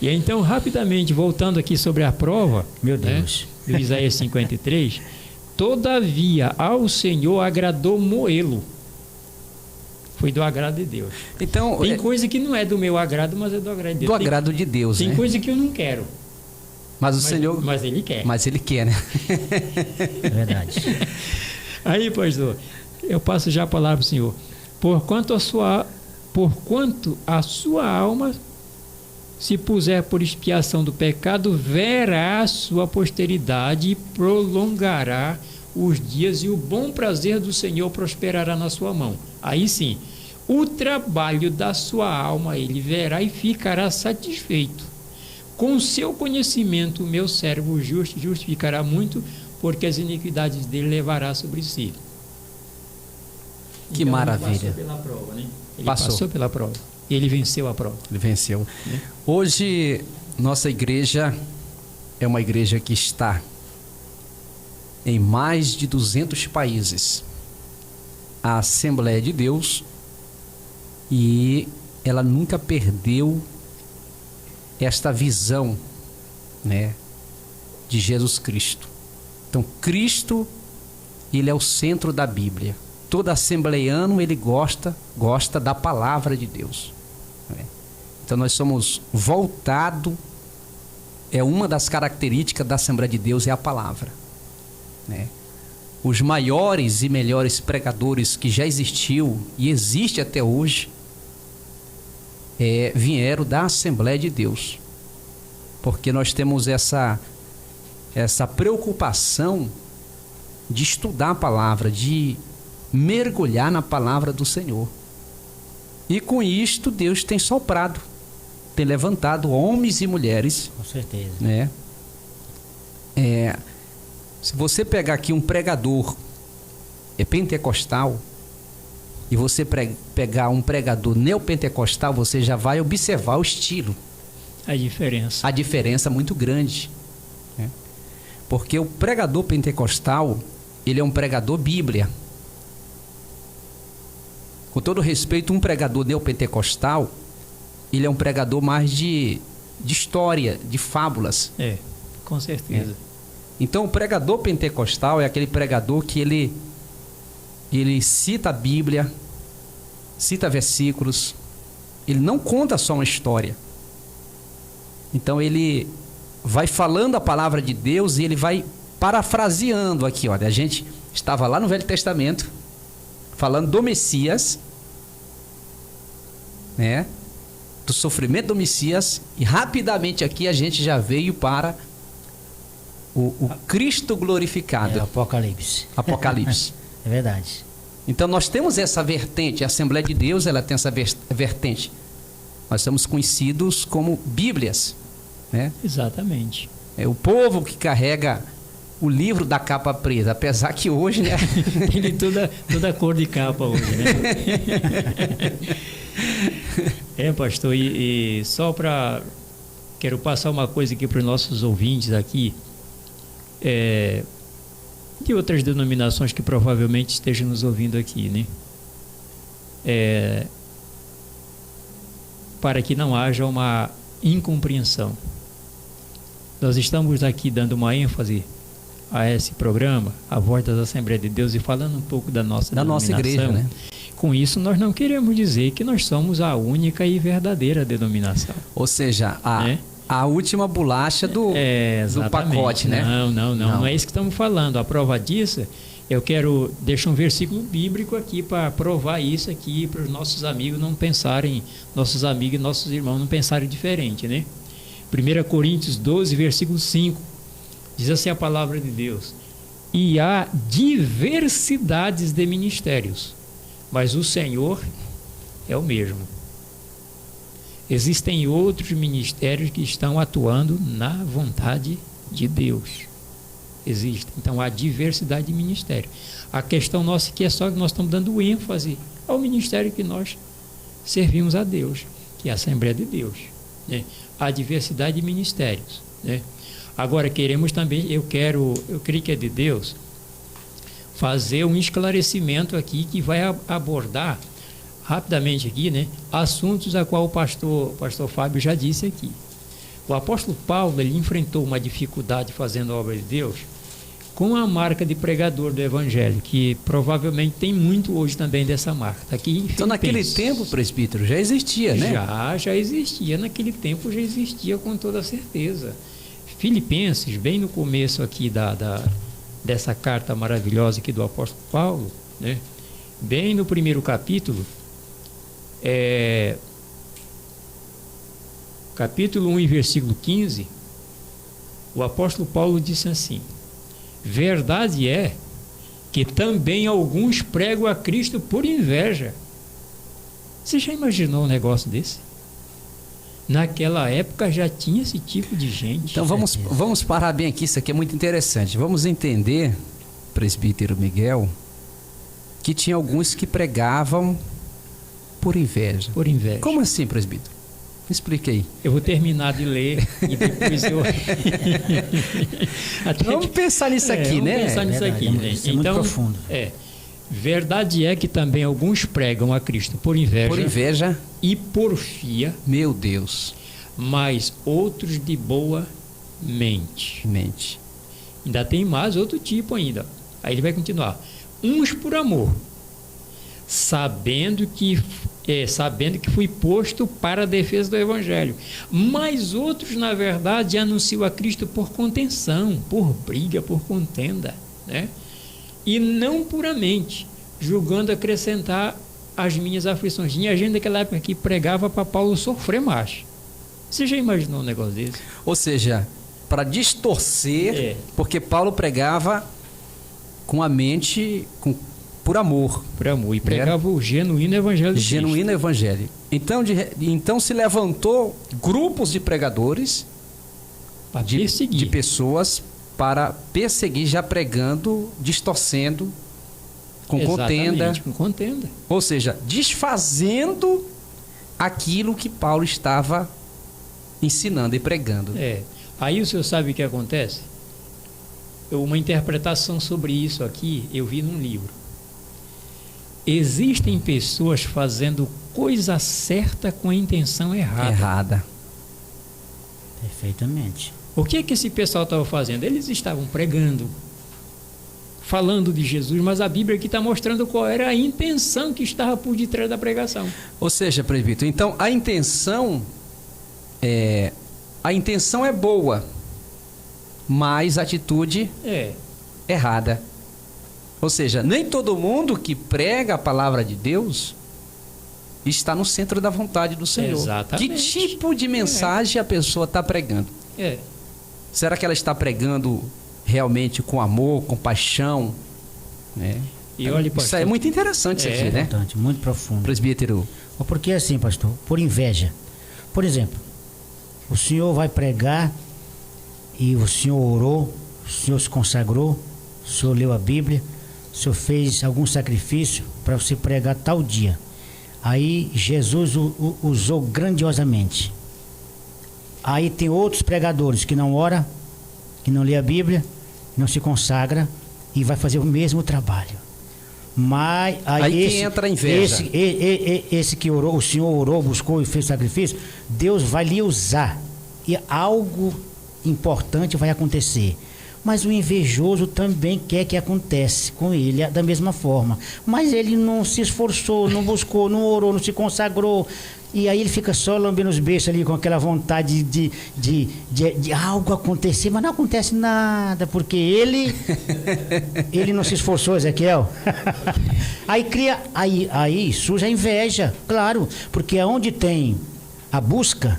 E então, rapidamente, voltando aqui sobre a prova,
Meu Deus.
do Isaías 53, todavia ao Senhor agradou moê-lo. Foi do agrado de Deus.
Então,
Tem coisa que não é do meu agrado, mas é do agrado de Deus.
do agrado de Deus,
Tem
né?
coisa que eu não quero,
Mas o Senhor...
mas Ele quer.
Mas Ele quer, né?
É verdade.
Aí, pastor, eu passo já a palavra para o Senhor. Porquanto a sua alma se puser por expiação do pecado, verá a sua posteridade e prolongará os dias, e o bom prazer do Senhor prosperará na sua mão. Aí sim, o trabalho da sua alma ele verá e ficará satisfeito. Com seu conhecimento, o meu servo justo justificará muito, porque as iniquidades dele levará sobre si.
Que
Então,
maravilha.
Ele passou pela prova, né? Ele
Passou.
passou pela prova. E ele venceu a prova.
Ele venceu. Hoje, nossa igreja é uma igreja que está em mais de 200 países. A Assembleia de Deus, e ela nunca perdeu esta visão, né, de Jesus Cristo. Então, Cristo, ele é o centro da Bíblia. Todo assembleiano, ele gosta da palavra de Deus, né? Então, nós somos voltados, é uma das características da Assembleia de Deus, é a palavra, né? Os maiores e melhores pregadores que já existiu e existe até hoje vieram da Assembleia de Deus, porque nós temos essa preocupação de estudar a palavra, de mergulhar na palavra do Senhor. E com isto Deus tem soprado, tem levantado homens e mulheres,
Com certeza.
né? Se você pegar aqui um pregador pentecostal e você pegar um pregador neopentecostal, você já vai observar o estilo.
A diferença.
A diferença é muito grande, né? Porque o pregador pentecostal, ele é um pregador Bíblia. Com todo respeito, um pregador neopentecostal, ele é um pregador mais de história, de fábulas.
Com certeza.
Então, o pregador pentecostal é aquele pregador que ele cita a Bíblia, cita versículos, ele não conta só uma história. Então, ele vai falando a palavra de Deus e ele vai parafraseando aqui. Olha, a gente estava lá no Velho Testamento, falando do Messias, né? Do sofrimento do Messias, e rapidamente aqui a gente já veio para o Cristo glorificado.
Apocalipse.
Apocalipse.
É verdade.
Então nós temos essa vertente, a Assembleia de Deus, ela tem essa vertente. Nós somos conhecidos como Bíblias, né?
Exatamente.
É o povo que carrega o livro da capa preta, apesar que hoje, né?
Ele toda cor de capa hoje, né? Pastor, e só para... Quero passar uma coisa aqui para os nossos ouvintes aqui, de outras denominações que provavelmente estejam nos ouvindo aqui, né? Para que não haja uma incompreensão. Nós estamos aqui dando uma ênfase a esse programa, a Voz das Assembleias de Deus, e falando um pouco da nossa denominação.
Igreja, né?
Com isso, nós não queremos dizer que nós somos a única e verdadeira denominação.
Ou seja, a última bolacha do pacote, né?
Não é isso que estamos falando. A prova disso, eu quero deixar um versículo bíblico aqui para provar isso aqui, para os nossos amigos não pensarem, nossos amigos e nossos irmãos não pensarem diferente, né? 1 Coríntios 12, versículo 5, diz assim a palavra de Deus: e há diversidades de ministérios, mas o Senhor é o mesmo. Existem outros ministérios que estão atuando na vontade de Deus. Existe. Então há diversidade de ministério. A questão nossa aqui é só que nós estamos dando ênfase ao ministério que nós servimos a Deus, que é a Assembleia de Deus, né? Há diversidade de ministérios, né? Agora queremos também, eu creio que é de Deus, fazer um esclarecimento aqui que vai abordar rapidamente aqui, né, assuntos a qual o pastor Fábio já disse aqui. O apóstolo Paulo, ele enfrentou uma dificuldade fazendo a obra de Deus com a marca de pregador do evangelho, que provavelmente tem muito hoje também dessa marca. Tá aqui em
Então, naquele tempo, presbítero, já existia, né?
Já existia. Naquele tempo já existia com toda certeza. Filipenses, bem no começo aqui dessa carta maravilhosa aqui do apóstolo Paulo, né? Bem no primeiro capítulo, capítulo 1 e versículo 15, o apóstolo Paulo disse assim: verdade é que também alguns pregam a Cristo por inveja. Você já imaginou um negócio desse? Naquela época já tinha esse tipo de gente.
Então vamos parar bem aqui, isso aqui é muito interessante. Vamos entender, presbítero Miguel, que tinha alguns que pregavam por inveja.
Por inveja.
Como assim, presbítero? Explique aí.
Eu vou terminar de ler e depois eu...
Vamos pensar nisso aqui, né?
Vamos pensar nisso aqui.
Isso é muito profundo.
Verdade é que também alguns pregam a Cristo por inveja.
Por inveja.
E porfia.
Meu Deus.
Mas outros de boa mente. Ainda tem mais outro tipo ainda. Aí ele vai continuar. Uns por amor, sabendo que fui posto para a defesa do evangelho. Mas outros, na verdade, anunciam a Cristo por contenção, por briga, por contenda, né? E não puramente, julgando acrescentar as minhas aflições. Tinha gente daquela época que pregava para Paulo sofrer mais. Você já imaginou um negócio desse?
Ou seja, para distorcer, porque Paulo pregava com a mente, por amor.
Por amor. E pregava o genuíno evangelho de Cristo.
Genuíno evangelho. Então se levantou grupos de pregadores, de pessoas para perseguir, já pregando, distorcendo, com contenda. Ou seja, desfazendo aquilo que Paulo estava ensinando e pregando.
Aí o senhor sabe o que acontece? Uma interpretação sobre isso aqui eu vi num livro. Existem pessoas fazendo coisa certa com a intenção errada.
Perfeitamente.
O que esse pessoal estava fazendo? Eles estavam pregando, falando de Jesus, mas a Bíblia aqui está mostrando qual era a intenção que estava por detrás da pregação.
Ou seja, presbítero, então a intenção é boa, mas a atitude errada. Ou seja, nem todo mundo que prega a palavra de Deus está no centro da vontade do Senhor.
Exatamente.
Que tipo de mensagem a pessoa está pregando? Será que ela está pregando realmente com amor, com paixão?
E olha, pastor,
isso é muito interessante, isso aqui, né?
Importante, muito profundo.
Presbítero.
Porque assim, pastor, por inveja. Por exemplo, o senhor vai pregar e o senhor orou, o senhor se consagrou, o senhor leu a Bíblia, o senhor fez algum sacrifício para você pregar tal dia. Aí Jesus o usou grandiosamente. Aí tem outros pregadores que não ora, que não lê a Bíblia, não se consagra e vai fazer o mesmo trabalho. Mas aí
que entra a inveja.
Esse que orou, o senhor orou, buscou e fez sacrifício, Deus vai lhe usar e algo importante vai acontecer. Mas o invejoso também quer que aconteça com ele da mesma forma. Mas ele não se esforçou, não buscou, não orou, não se consagrou. E aí ele fica só lambendo os beijos ali com aquela vontade de algo acontecer, mas não acontece nada, porque ele não se esforçou, Ezequiel. Aí surge a inveja, claro, porque aonde tem a busca,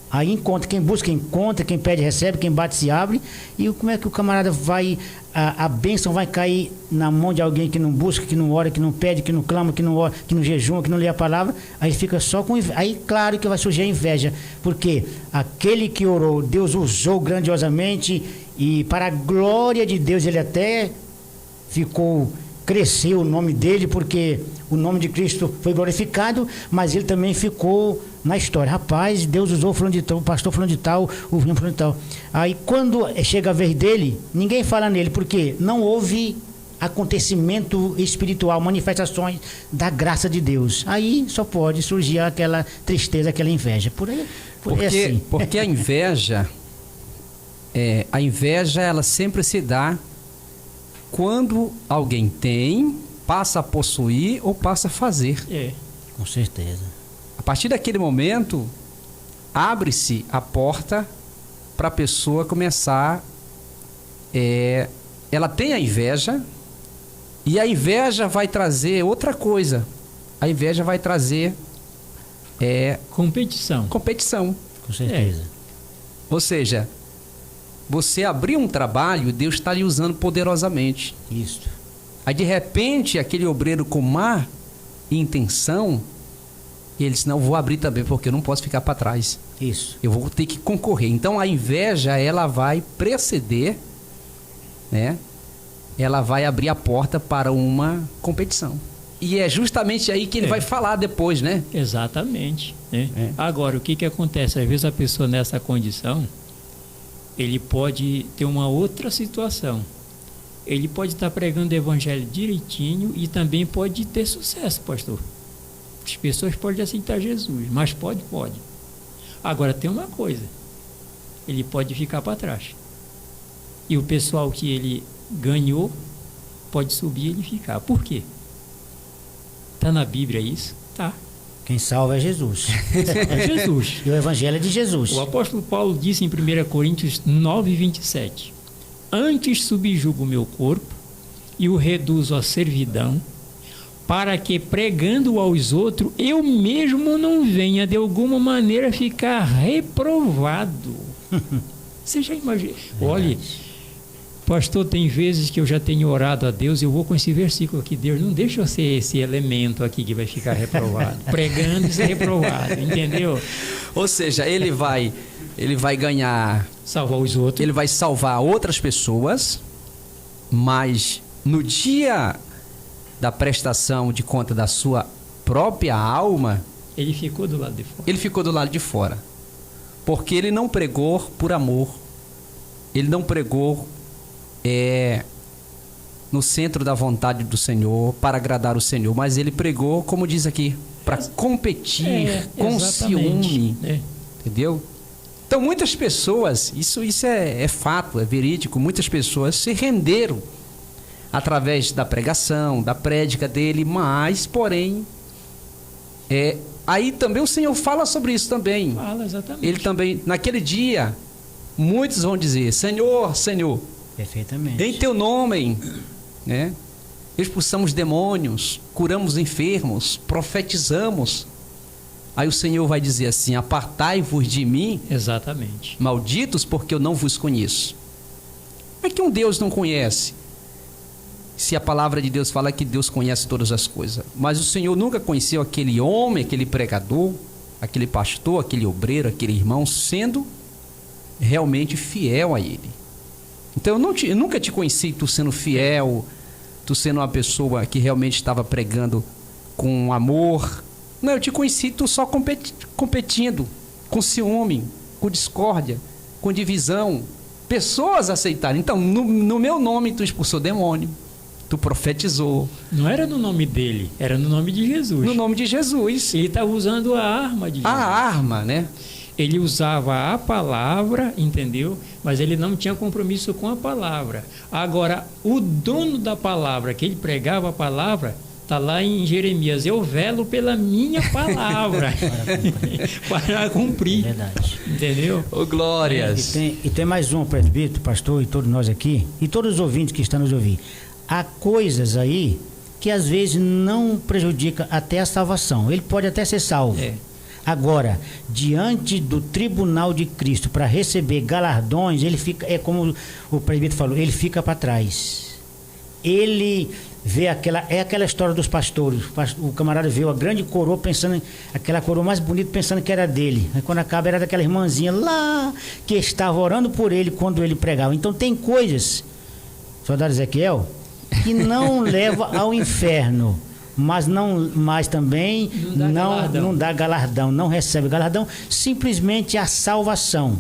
aí encontra, quem busca encontra, quem pede recebe, quem bate se abre. E como é que o camarada vai, a bênção vai cair na mão de alguém que não busca, que não ora, que não pede, que não clama, que não ora, que não jejuma, que não lê a palavra? Aí fica só com inveja. Aí claro que vai surgir a inveja, porque aquele que orou, Deus usou grandiosamente e para a glória de Deus ele até cresceu o nome dele, porque o nome de Cristo foi glorificado, mas ele também ficou na história. Rapaz, Deus usou fulano de tal, o pastor fulano de tal, o fulano de tal. Aí quando chega a vez dele, ninguém fala nele, porque não houve acontecimento espiritual, manifestações da graça de Deus. Aí só pode surgir aquela tristeza, aquela inveja. Por aí assim.
Porque a inveja ela sempre se dá quando alguém tem, passa a possuir ou passa a fazer.
Com certeza.
A partir daquele momento, abre-se a porta para a pessoa começar. Ela tem a inveja, e a inveja vai trazer outra coisa. A inveja vai trazer
competição.
Com certeza.
Ou seja, você abrir um trabalho, Deus está lhe usando poderosamente.
Isso.
Aí de repente, aquele obreiro com má intenção, ele disse, não, eu vou abrir também, porque eu não posso ficar para trás.
Isso.
Eu vou ter que concorrer. Então a inveja, ela vai preceder, né? Ela vai abrir a porta para uma competição. E é justamente aí que ele vai falar depois, né?
Exatamente. Né? Agora, o que acontece? Às vezes a pessoa nessa condição, ele pode ter uma outra situação. Ele pode estar pregando o evangelho direitinho e também pode ter sucesso, pastor. As pessoas podem aceitar Jesus, mas pode. Agora, tem uma coisa. Ele pode ficar para trás. E o pessoal que ele ganhou pode subir e ele ficar. Por quê? Está na Bíblia isso? Tá.
Quem salva é Jesus.
É Jesus.
E o evangelho é de Jesus.
O apóstolo Paulo disse em 1 Coríntios 9:27: antes subjugo o meu corpo e o reduzo à servidão, para que, pregando aos outros, eu mesmo não venha de alguma maneira ficar reprovado. Você já imagina? Olha, pastor, tem vezes que eu já tenho orado a Deus, eu vou com esse versículo aqui, Deus, não deixa eu ser esse elemento aqui que vai ficar reprovado. Pregando e ser reprovado, entendeu?
Ou seja, ele vai ganhar...
Salvar os outros.
Ele vai salvar outras pessoas, mas no dia da prestação de conta da sua própria alma...
Ele ficou do lado de fora.
Ele ficou do lado de fora. Porque ele não pregou por amor. Ele não pregou... no centro da vontade do Senhor, para agradar o Senhor, mas ele pregou, como diz aqui, para competir com ciúme, entendeu? Então muitas pessoas, isso é fato, é verídico, muitas pessoas se renderam através da pregação, da prédica dele, mas porém aí também o Senhor fala sobre isso também.
Fala, exatamente.
Ele também, naquele dia, muitos vão dizer, Senhor, Senhor,
perfeitamente,
em teu nome, né? Expulsamos demônios, curamos enfermos, profetizamos. Aí o Senhor vai dizer assim, apartai-vos de mim,
exatamente,
malditos, porque eu não vos conheço. Como é que um Deus não conhece? Se a palavra de Deus fala que Deus conhece todas as coisas. Mas o Senhor nunca conheceu aquele homem, aquele pregador, aquele pastor, aquele obreiro, aquele irmão, sendo realmente fiel a Ele. Então eu nunca te conheci tu sendo fiel, tu sendo uma pessoa que realmente estava pregando com amor. Não, eu te conheci tu só competindo, com ciúme, com discórdia, com divisão. Pessoas aceitaram. Então, no meu nome tu expulsou demônio, tu profetizou.
Não era no nome dele, era no nome de Jesus.
No nome de Jesus.
Ele estava usando a arma de Jesus.
A arma, né?
Ele usava a palavra, entendeu? Mas ele não tinha compromisso com a palavra. Agora, o dono da palavra, que ele pregava a palavra, está lá em Jeremias, eu velo pela minha palavra para cumprir.
Verdade.
Entendeu?
Ô, glórias.
E tem mais um, presbítero, pastor, e todos nós aqui, e todos os ouvintes que estão nos ouvindo. Há coisas aí que às vezes não prejudica até a salvação. Ele pode até ser salvo. Agora, diante do tribunal de Cristo, para receber galardões, ele fica, como o presbítero falou, ele fica para trás. Ele vê aquela história dos pastores. O camarada viu a grande coroa, pensando, aquela coroa mais bonita, pensando que era dele. Aí quando acaba, era daquela irmãzinha lá, que estava orando por ele quando ele pregava. Então tem coisas, soldado Ezequiel, que não leva ao inferno, mas também não dá galardão, não recebe galardão, simplesmente a salvação,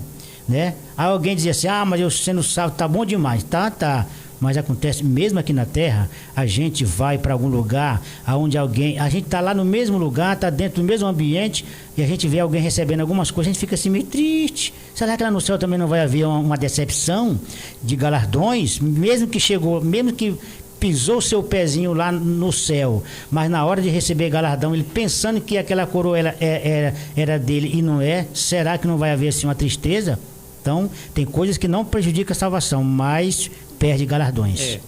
né? Aí alguém dizia assim, mas eu sendo salvo tá bom demais, tá, mas acontece mesmo aqui na Terra. A gente vai para algum lugar aonde alguém, a gente está lá no mesmo lugar, está dentro do mesmo ambiente e a gente vê alguém recebendo algumas coisas, a gente fica assim meio triste. Será que lá no céu também não vai haver uma decepção de galardões, mesmo que pisou seu pezinho lá no céu, mas na hora de receber galardão, ele pensando que aquela coroa era dele e não é, será que não vai haver assim uma tristeza? Então, tem coisas que não prejudicam a salvação, mas perde galardões.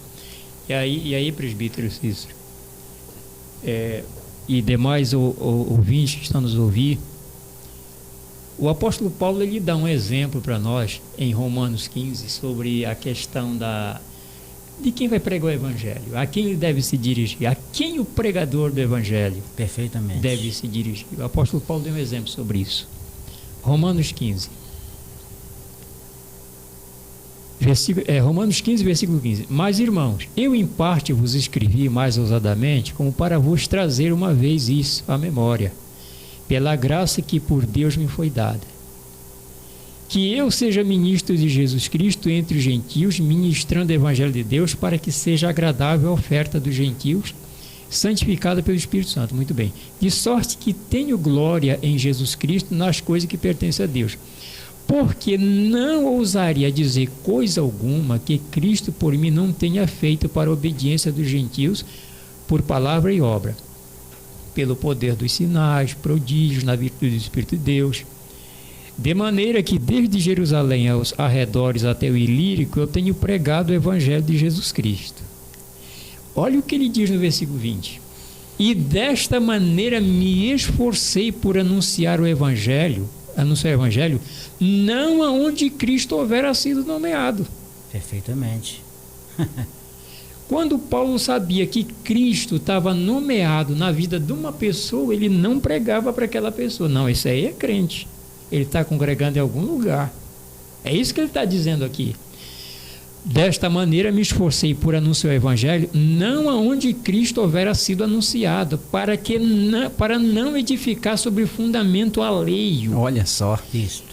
E aí, presbítero Cícero, e demais ouvintes que estão nos ouvindo, o apóstolo Paulo ele dá um exemplo para nós em Romanos 15 sobre a questão de quem vai pregar o evangelho, a quem ele deve se dirigir, a quem o pregador do evangelho
Perfeitamente
deve se dirigir. O apóstolo Paulo deu um exemplo sobre isso. Romanos 15. Romanos 15, versículo 15. Mas, irmãos, eu em parte vos escrevi mais ousadamente, como para vos trazer uma vez isso à memória, pela graça que por Deus me foi dada. Que eu seja ministro de Jesus Cristo entre os gentios, ministrando o evangelho de Deus, para que seja agradável a oferta dos gentios, santificada pelo Espírito Santo. Muito bem. De sorte que tenho glória em Jesus Cristo nas coisas que pertencem a Deus. Porque não ousaria dizer coisa alguma que Cristo por mim não tenha feito para a obediência dos gentios por palavra e obra, pelo poder dos sinais, prodígios, na virtude do Espírito de Deus, de maneira que desde Jerusalém aos arredores até o Ilírico eu tenho pregado o Evangelho de Jesus Cristo. Olha o que ele diz no versículo 20. E desta maneira me esforcei por anunciar o Evangelho, não aonde Cristo houvera sido nomeado.
Perfeitamente.
Quando Paulo sabia que Cristo estava nomeado na vida de uma pessoa, ele não pregava para aquela pessoa. Não, esse aí é crente. Ele está congregando em algum lugar. É isso que ele está dizendo aqui. Desta maneira me esforcei por anunciar o Evangelho, não aonde Cristo houvera sido anunciado, para não edificar sobre fundamento alheio.
Olha só.
Isso.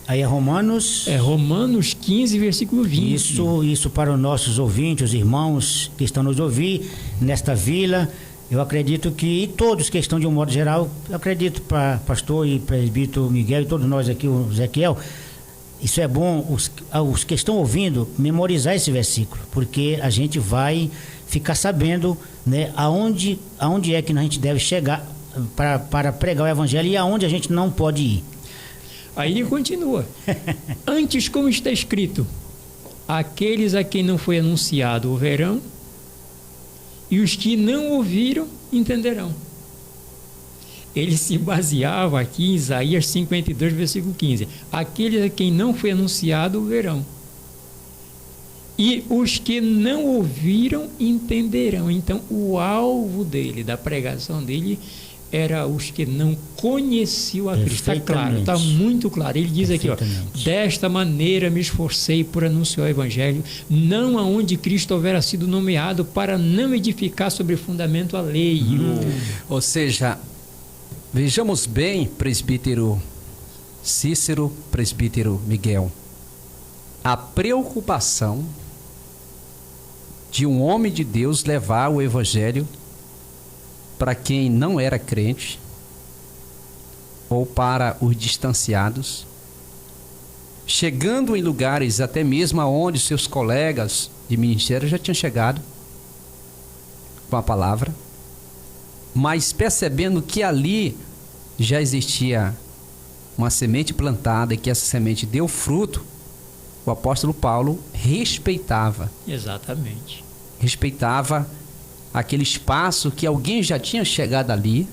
Aí é Romanos...
Romanos 15, versículo 20.
Isso para os nossos ouvintes, os irmãos que estão nos ouvindo nesta vila. Eu acredito que, e todos que estão de um modo geral, eu acredito para pastor e presbítero Miguel e todos nós aqui, o Ezequiel, isso é bom, os que estão ouvindo, memorizar esse versículo, porque a gente vai ficar sabendo, né, aonde é que a gente deve chegar para pregar o evangelho e aonde a gente não pode ir.
Aí ele continua. Antes, como está escrito, aqueles a quem não foi anunciado ouvirão, e os que não ouviram entenderão. Ele se baseava aqui em Isaías 52, versículo 15. Aqueles a quem não foi anunciado ouvirão, e os que não ouviram entenderão. Então, o alvo dele, da pregação dele, era os que não conheciam a Cristo. Está claro, está muito claro. Ele diz aqui, ó, desta maneira me esforcei por anunciar o Evangelho, não aonde Cristo houvera sido nomeado, para não edificar sobre fundamento alheio.
Ou seja, vejamos bem, presbítero Cícero, presbítero Miguel, a preocupação de um homem de Deus levar o Evangelho para quem não era crente ou para os distanciados, chegando em lugares até mesmo aonde seus colegas de ministério já tinham chegado com a palavra, mas percebendo que ali já existia uma semente plantada e que essa semente deu fruto, o apóstolo Paulo respeitava.
Exatamente.
Respeitava aquele espaço que alguém já tinha chegado ali,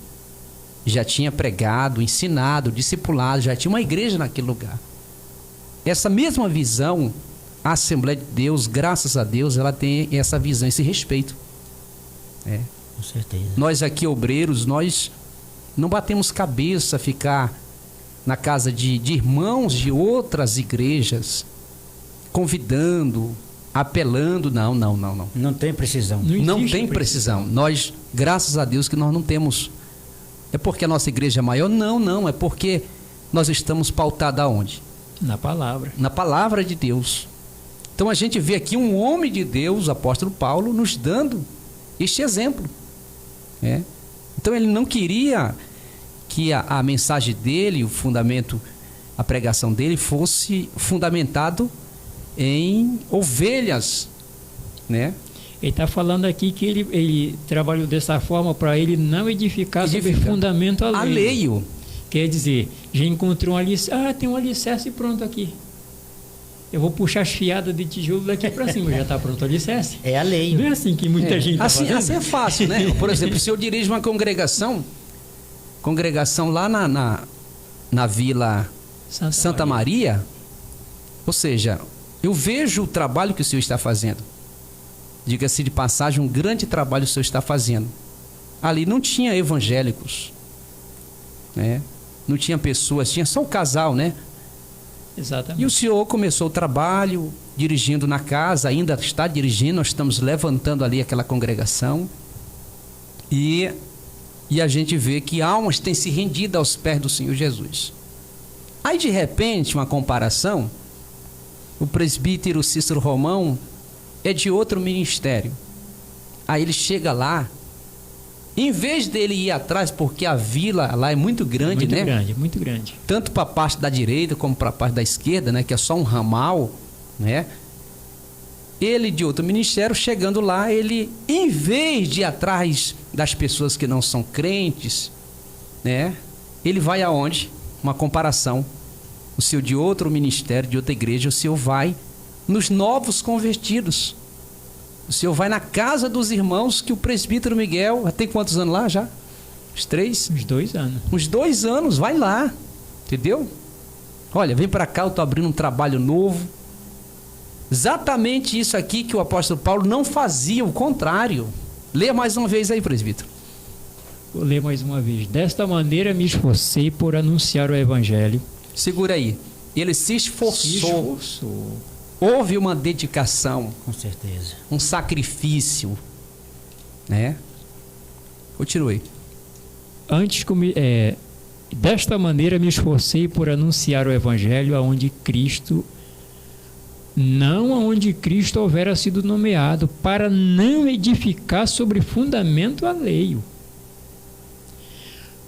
já tinha pregado, ensinado, discipulado, já tinha uma igreja naquele lugar. Essa mesma visão, a Assembleia de Deus, graças a Deus, ela tem essa visão, esse respeito.
Com certeza. Nós
aqui, obreiros, nós não batemos cabeça ficar na casa de irmãos de outras igrejas, convidando, apelando, não.
Não tem precisão.
Não tem precisão. Nós, graças a Deus que nós não temos. É porque a nossa igreja é maior? Não. É porque nós estamos pautados aonde?
Na palavra.
Na palavra de Deus. Então a gente vê aqui um homem de Deus, o apóstolo Paulo, nos dando este exemplo. Né? Então ele não queria que a mensagem dele, o fundamento, a pregação dele fosse fundamentado em ovelhas, né?
Ele está falando aqui que ele trabalhou dessa forma para ele não edificar sobre fundamento alheio. Quer dizer, já encontrou um alicerce. Tem um alicerce pronto aqui. Eu vou puxar as fiadas de tijolo daqui para cima, já está pronto o alicerce.
É alheio.
Não é assim que muita gente está fazendo?
Assim é fácil, né? Por exemplo, se eu dirijo uma congregação lá na Vila Santa Maria, ou seja, eu vejo o trabalho que o senhor está fazendo. Diga-se de passagem, um grande trabalho o senhor está fazendo. Ali não tinha evangélicos, né? Não tinha pessoas, tinha só o casal, né?
Exatamente.
E o senhor começou o trabalho, dirigindo na casa, ainda está dirigindo, nós estamos levantando ali aquela congregação. E a gente vê que almas têm se rendido aos pés do Senhor Jesus. Aí, de repente, uma comparação, o presbítero Cícero Romão é de outro ministério. Aí ele chega lá, em vez dele ir atrás, porque a vila lá é muito grande, né?
Muito grande.
Tanto para a parte da direita como para a parte da esquerda, né? Que é só um ramal, né? Ele de outro ministério, chegando lá, ele, em vez de ir atrás das pessoas que não são crentes, né? Ele vai aonde? Uma comparação. O senhor de outro ministério, de outra igreja, o senhor vai nos novos convertidos. O senhor vai na casa dos irmãos que o presbítero Miguel, tem quantos anos lá já? Uns 3?
Uns 2 anos.
Uns 2 anos, vai lá. Entendeu? Olha, vem para cá, eu estou abrindo um trabalho novo. Exatamente isso aqui que o apóstolo Paulo não fazia, o contrário. Leia mais uma vez aí, presbítero.
Vou ler mais uma vez. Desta maneira me esforcei por anunciar o evangelho.
Segura aí. Ele se esforçou. Houve uma dedicação.
Com certeza.
Um sacrifício. Né? Continue.
Desta maneira me esforcei por anunciar o evangelho aonde Cristo houvera sido nomeado, para não edificar sobre fundamento alheio.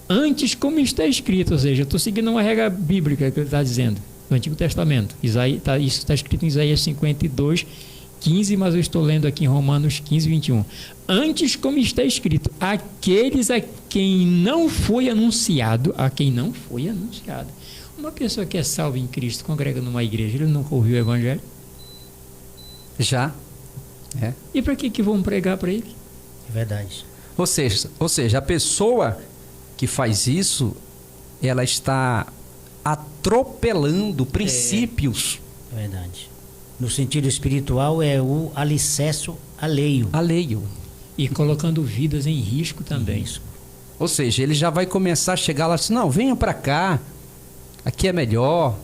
Antes, como está escrito, ou seja, eu estou seguindo uma regra bíblica que ele está dizendo, do Antigo Testamento. Isso está escrito em Isaías 52, 15, mas eu estou lendo aqui em Romanos 15, 21. Antes, como está escrito, aqueles a quem não foi anunciado, uma pessoa que é salva em Cristo, congrega numa igreja, ele nunca ouviu o evangelho?
Já. É.
E para que vão pregar para ele?
É verdade.
Ou seja, a pessoa que faz isso, ela está atropelando princípios.
É verdade. No sentido espiritual, é o alicerce alheio.
E colocando vidas em risco também.
Isso.
Ou seja, ele já vai começar a chegar lá assim, não, venha para cá, aqui é melhor,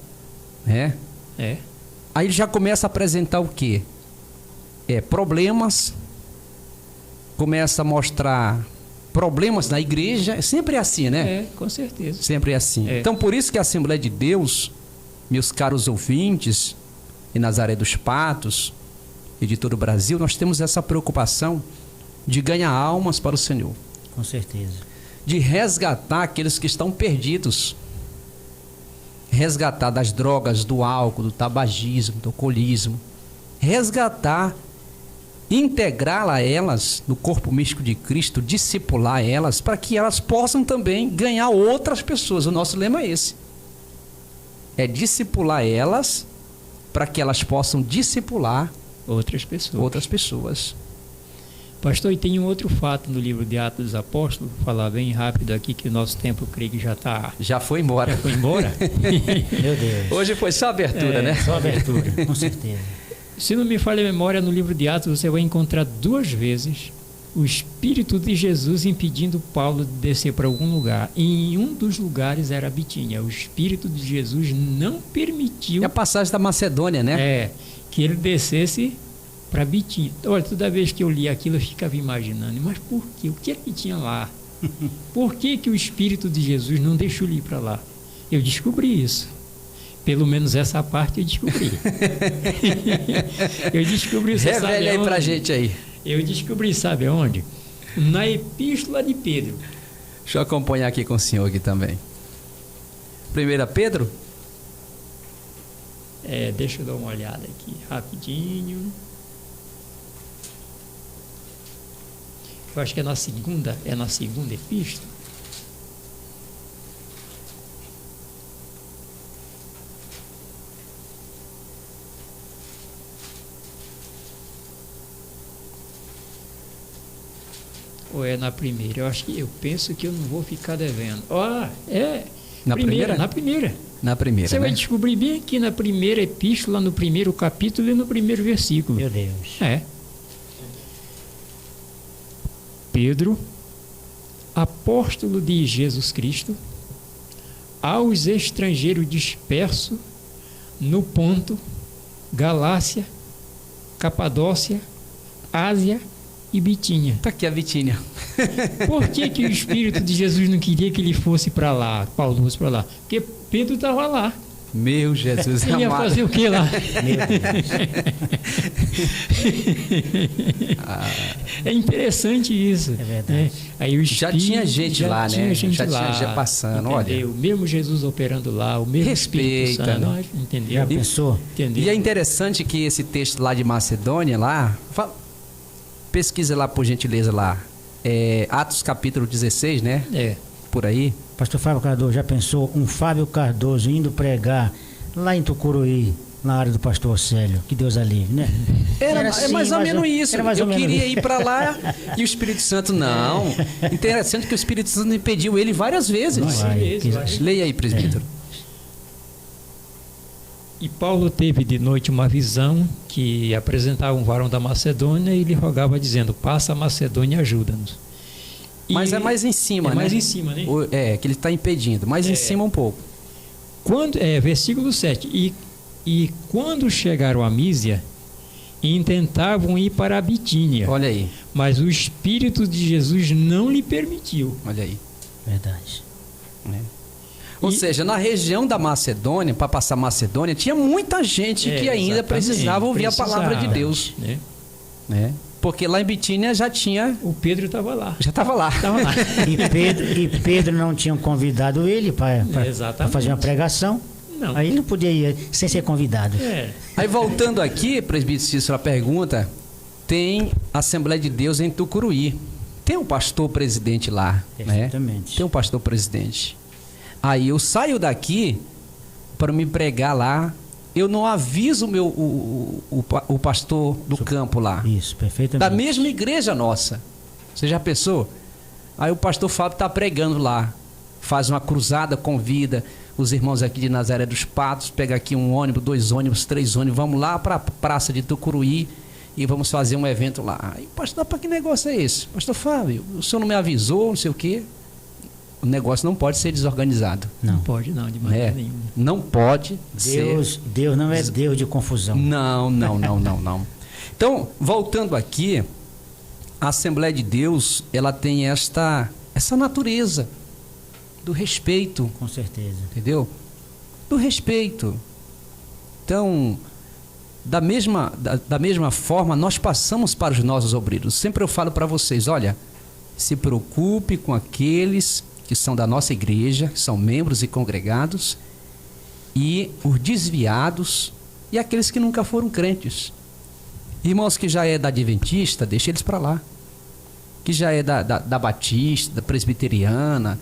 né?
É.
Aí ele já começa a apresentar o quê? Problemas, começa a mostrar problemas na igreja, sempre é assim, né?
Com certeza.
Sempre é assim. Então, por isso que a Assembleia de Deus, meus caros ouvintes, em Nazaré dos Patos e de todo o Brasil, nós temos essa preocupação de ganhar almas para o Senhor.
Com certeza.
De resgatar aqueles que estão perdidos. Resgatar das drogas, do álcool, do tabagismo, do alcoolismo. Resgatar, integrá-la a elas no corpo místico de Cristo, discipular elas, para que elas possam também ganhar outras pessoas. O nosso lema é esse. É discipular elas para que elas possam discipular
outras pessoas. Pastor, e tem um outro fato no livro de Atos dos Apóstolos, vou falar bem rápido aqui, que o nosso tempo, eu creio que
já foi embora.
Já foi embora?
Meu Deus.
Hoje foi só abertura, né?
Só abertura, com certeza.
Se não me falha a memória, no livro de Atos você vai encontrar 2 vezes o Espírito de Jesus impedindo Paulo de descer para algum lugar. E em um dos lugares era a Bitínia. O Espírito de Jesus não permitiu...
É a passagem da Macedônia, né?
Que ele descesse para Bitínia. Olha, toda vez que eu li aquilo, eu ficava imaginando, mas por quê? O que é que tinha lá? Por que o Espírito de Jesus não deixou ele ir para lá? Eu descobri isso. Pelo menos essa parte eu descobri. Eu descobri, você sabe
Revele aí
aonde?
pra gente aí.
Eu descobri, sabe aonde? Na Epístola de Pedro.
Deixa eu acompanhar aqui com o senhor aqui também. 1 Pedro?
Deixa eu dar uma olhada aqui rapidinho. Eu acho que é na segunda epístola. Ou é na primeira? Eu penso que eu não vou ficar devendo.
Na primeira?
Na primeira.
Na primeira,
Você
né?
vai descobrir bem aqui na primeira epístola, no primeiro capítulo e no primeiro versículo.
Meu Deus.
Pedro, apóstolo de Jesus Cristo, aos estrangeiros dispersos no Ponto, Galácia, Capadócia, Ásia e Bitínia.
Tá aqui a Vitínia.
Por que o Espírito de Jesus não queria que ele fosse para lá, Paulo fosse para lá? Porque Pedro estava lá.
Meu Jesus
Ele ia
amado.
fazer o que lá?
Meu Deus.
É interessante isso.
É verdade.
Aí o
Já
Espírito,
tinha gente lá, né?
Tinha gente
Já tinha
lá,
gente passando,
entendeu? O mesmo Jesus operando lá, o mesmo Espírito
Respeita,
Santo,
né?
entendeu?
Já pensou?
Entendeu?
E é interessante que esse texto lá de Macedônia, lá, pesquisa lá por gentileza lá, Atos capítulo 16, né? Por aí.
Pastor Fábio Cardoso, já pensou um Fábio Cardoso indo pregar lá em Tucuruí, na área do pastor Célio? Que Deus alivre, né?
É
assim,
mais ou menos isso.
Era mais ou
Eu
menos
queria
isso.
ir para lá e o Espírito Santo não. Interessante que o Espírito Santo impediu ele várias vezes.
Não vai.
Vezes.
Leia aí, presbítero.
E Paulo teve de noite uma visão que apresentava um varão da Macedônia e lhe rogava dizendo, passa a Macedônia e ajuda-nos.
Mas é mais em cima, né?
Mais em cima, né?
Que ele está impedindo. Mais em cima um pouco.
Versículo 7. E quando chegaram a Mísia, intentavam ir para a Bitínia.
Olha aí.
Mas o Espírito de Jesus não lhe permitiu.
Olha aí.
Verdade.
Ou seja, na região da Macedônia, para passar Macedônia, tinha muita gente que ainda precisava ouvir a palavra de Deus. Né? Porque lá em Bitínia já tinha...
O Pedro estava lá.
Já estava lá.
E Pedro não tinha convidado ele para fazer uma pregação.
Não.
Aí ele não podia ir sem ser convidado.
Aí voltando aqui, presbítero Cícero, a pergunta, tem Assembleia de Deus em Tucuruí. Tem um pastor presidente lá, né?
Exatamente.
Tem um pastor presidente. Aí eu saio daqui para me pregar lá, eu não aviso o pastor do campo lá.
Isso, perfeitamente.
Da mesma igreja nossa. Você já pensou? Aí o pastor Fábio está pregando lá, faz uma cruzada, convida os irmãos aqui de Nazaré dos Patos, pega aqui um ônibus, 2 ônibus, 3 ônibus, vamos lá para a praça de Tucuruí e vamos fazer um evento lá. Aí, pastor, para que negócio é esse? Pastor Fábio, o senhor não me avisou, não sei o quê. O negócio não pode ser desorganizado.
Não pode não, de maneira nenhuma.
Não pode
Deus não é Deus de confusão.
Não. Então, voltando aqui, a Assembleia de Deus, ela tem essa natureza do respeito.
Com certeza.
Entendeu? Do respeito. Então, da mesma forma, nós passamos para os nossos obreiros. Sempre eu falo para vocês, olha, se preocupe com aqueles que são da nossa igreja, que são membros e congregados, e os desviados e aqueles que nunca foram crentes. Irmãos que já é da Adventista, deixa eles para lá. Que já é da Batista, da Presbiteriana,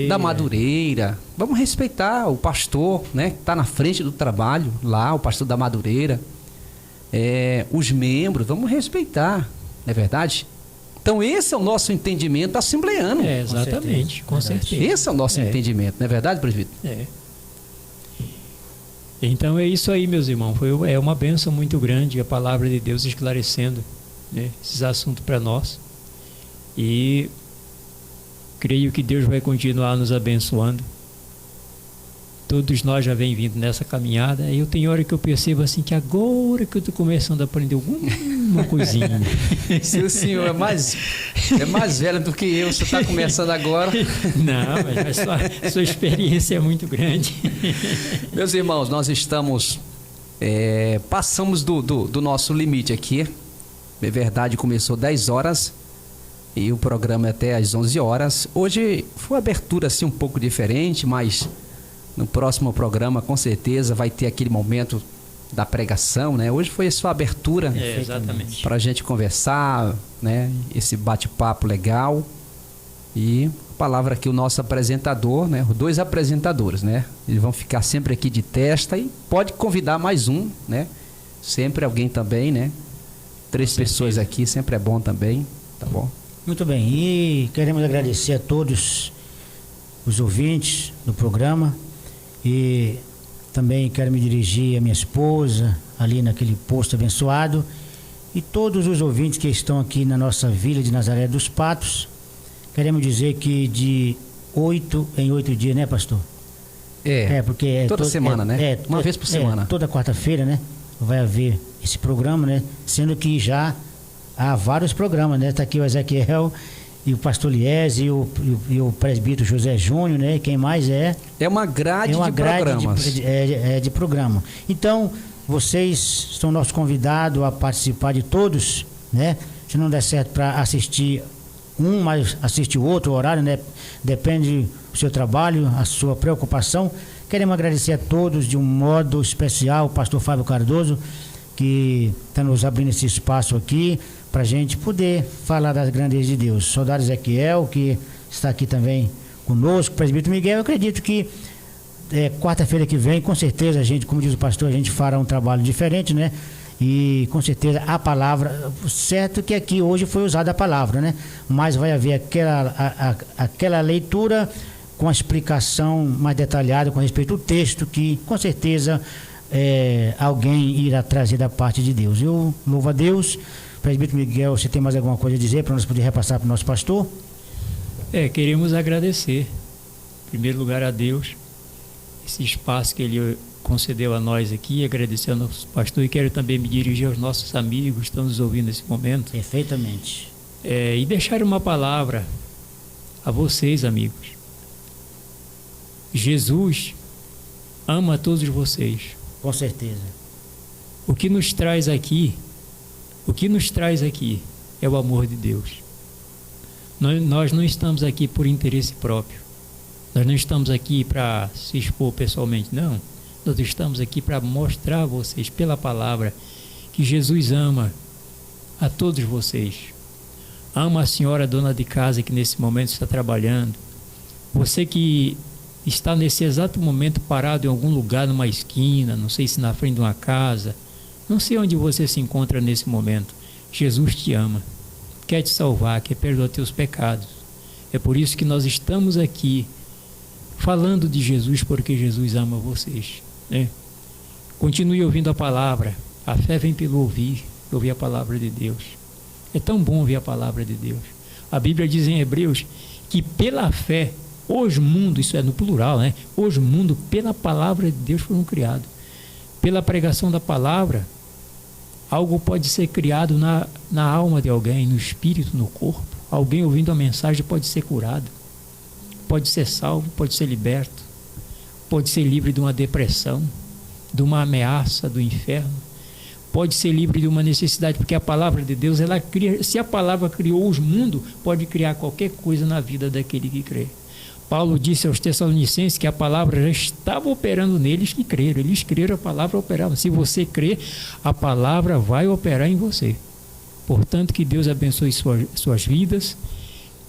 da Madureira. Vamos respeitar o pastor, né, que está na frente do trabalho lá, o pastor da Madureira. Os membros, vamos respeitar, não é verdade? Então esse é o nosso entendimento assembleano.
Exatamente, com certeza.
Esse é o nosso entendimento, não é verdade, presbítero?
Então é isso aí, meus irmãos. É uma bênção muito grande a palavra de Deus esclarecendo, né, esses assuntos para nós. E creio que Deus vai continuar nos abençoando. Todos nós já vem vindo nessa caminhada. E eu tenho hora que eu percebo assim que agora que eu estou começando a aprender alguma uma coisinha.
Se o senhor é mais velho do que eu, você está começando agora.
Não, mas a sua experiência é muito grande.
Meus irmãos, nós estamos... passamos do nosso limite aqui. É verdade, começou 10 horas e o programa é até às 11 horas. Hoje foi uma abertura assim um pouco diferente, mas no próximo programa com certeza vai ter aquele momento da pregação, né? Hoje foi só a abertura,
exatamente,
para a gente conversar, né? Esse bate-papo legal. E a palavra aqui o nosso apresentador, né? Os 2 apresentadores, né? Eles vão ficar sempre aqui de testa e pode convidar mais um, né? Sempre alguém também, né? 3 pessoas aqui, sempre é bom também, tá bom?
Muito bem, e queremos agradecer a todos os ouvintes do programa e também quero me dirigir à minha esposa, ali naquele posto abençoado, e todos os ouvintes que estão aqui na nossa Vila de Nazaré dos Patos. Queremos dizer que de 8 em 8 dias, né, pastor? Porque
toda semana, né? Uma vez por semana.
Toda quarta-feira, né? Vai haver esse programa, né? Sendo que já há vários programas, né? Está aqui o Ezequiel e o pastor Lies e o presbítero José Júnior, né? Quem mais é?
É uma grade de programas.
De programa. Então, vocês são nossos convidados a participar de todos, né? Se não der certo para assistir um, mas assistir o outro horário, né? Depende do seu trabalho, a sua preocupação. Queremos agradecer a todos de um modo especial, o pastor Fábio Cardoso, que está nos abrindo esse espaço aqui para a gente poder falar das grandezas de Deus. Soldado Ezequiel, que está aqui também conosco, presbítero Miguel. Eu acredito que quarta-feira que vem, com certeza, a gente, como diz o pastor, a gente fará um trabalho diferente, né? E com certeza a palavra, certo que aqui hoje foi usada a palavra, né? Mas vai haver aquela leitura com a explicação mais detalhada com respeito ao texto, que com certeza alguém irá trazer da parte de Deus. Eu louvo a Deus. Presbítero Miguel, você tem mais alguma coisa a dizer para nós poder repassar para o nosso pastor?
Queremos agradecer, em primeiro lugar, a Deus, esse espaço que Ele concedeu a nós aqui, agradecer ao nosso pastor, e quero também me dirigir aos nossos amigos que estão nos ouvindo nesse momento.
Perfeitamente.
E deixar uma palavra a vocês, amigos. Jesus ama todos vocês.
Com certeza.
O que nos traz aqui é o amor de Deus. Nós não estamos aqui por interesse próprio. Nós não estamos aqui para se expor pessoalmente, não. Nós estamos aqui para mostrar a vocês, pela palavra, que Jesus ama a todos vocês. Ama a senhora dona de casa que nesse momento está trabalhando. Você que está nesse exato momento parado em algum lugar, numa esquina, não sei se na frente de uma casa, não sei onde você se encontra nesse momento. Jesus te ama, quer te salvar, quer perdoar teus pecados. É por isso que nós estamos aqui falando de Jesus, porque Jesus ama vocês, né? Continue ouvindo a palavra. A fé vem pelo ouvir a palavra de Deus. É tão bom ouvir a palavra de Deus. A Bíblia diz em Hebreus que pela fé os mundos, isso é no plural, né? Os mundos pela palavra de Deus foram criados. Pela pregação da palavra, algo pode ser criado na alma de alguém, no espírito, no corpo. Alguém ouvindo a mensagem pode ser curado, pode ser salvo, pode ser liberto, pode ser livre de uma depressão, de uma ameaça do inferno, pode ser livre de uma necessidade, porque a palavra de Deus, ela cria. Se a palavra criou os mundos, pode criar qualquer coisa na vida daquele que crê. Paulo disse aos Tessalonicenses que a palavra já estava operando neles que creram. Eles creram, a palavra operava. Se você crê, a palavra vai operar em você. Portanto, que Deus abençoe suas vidas.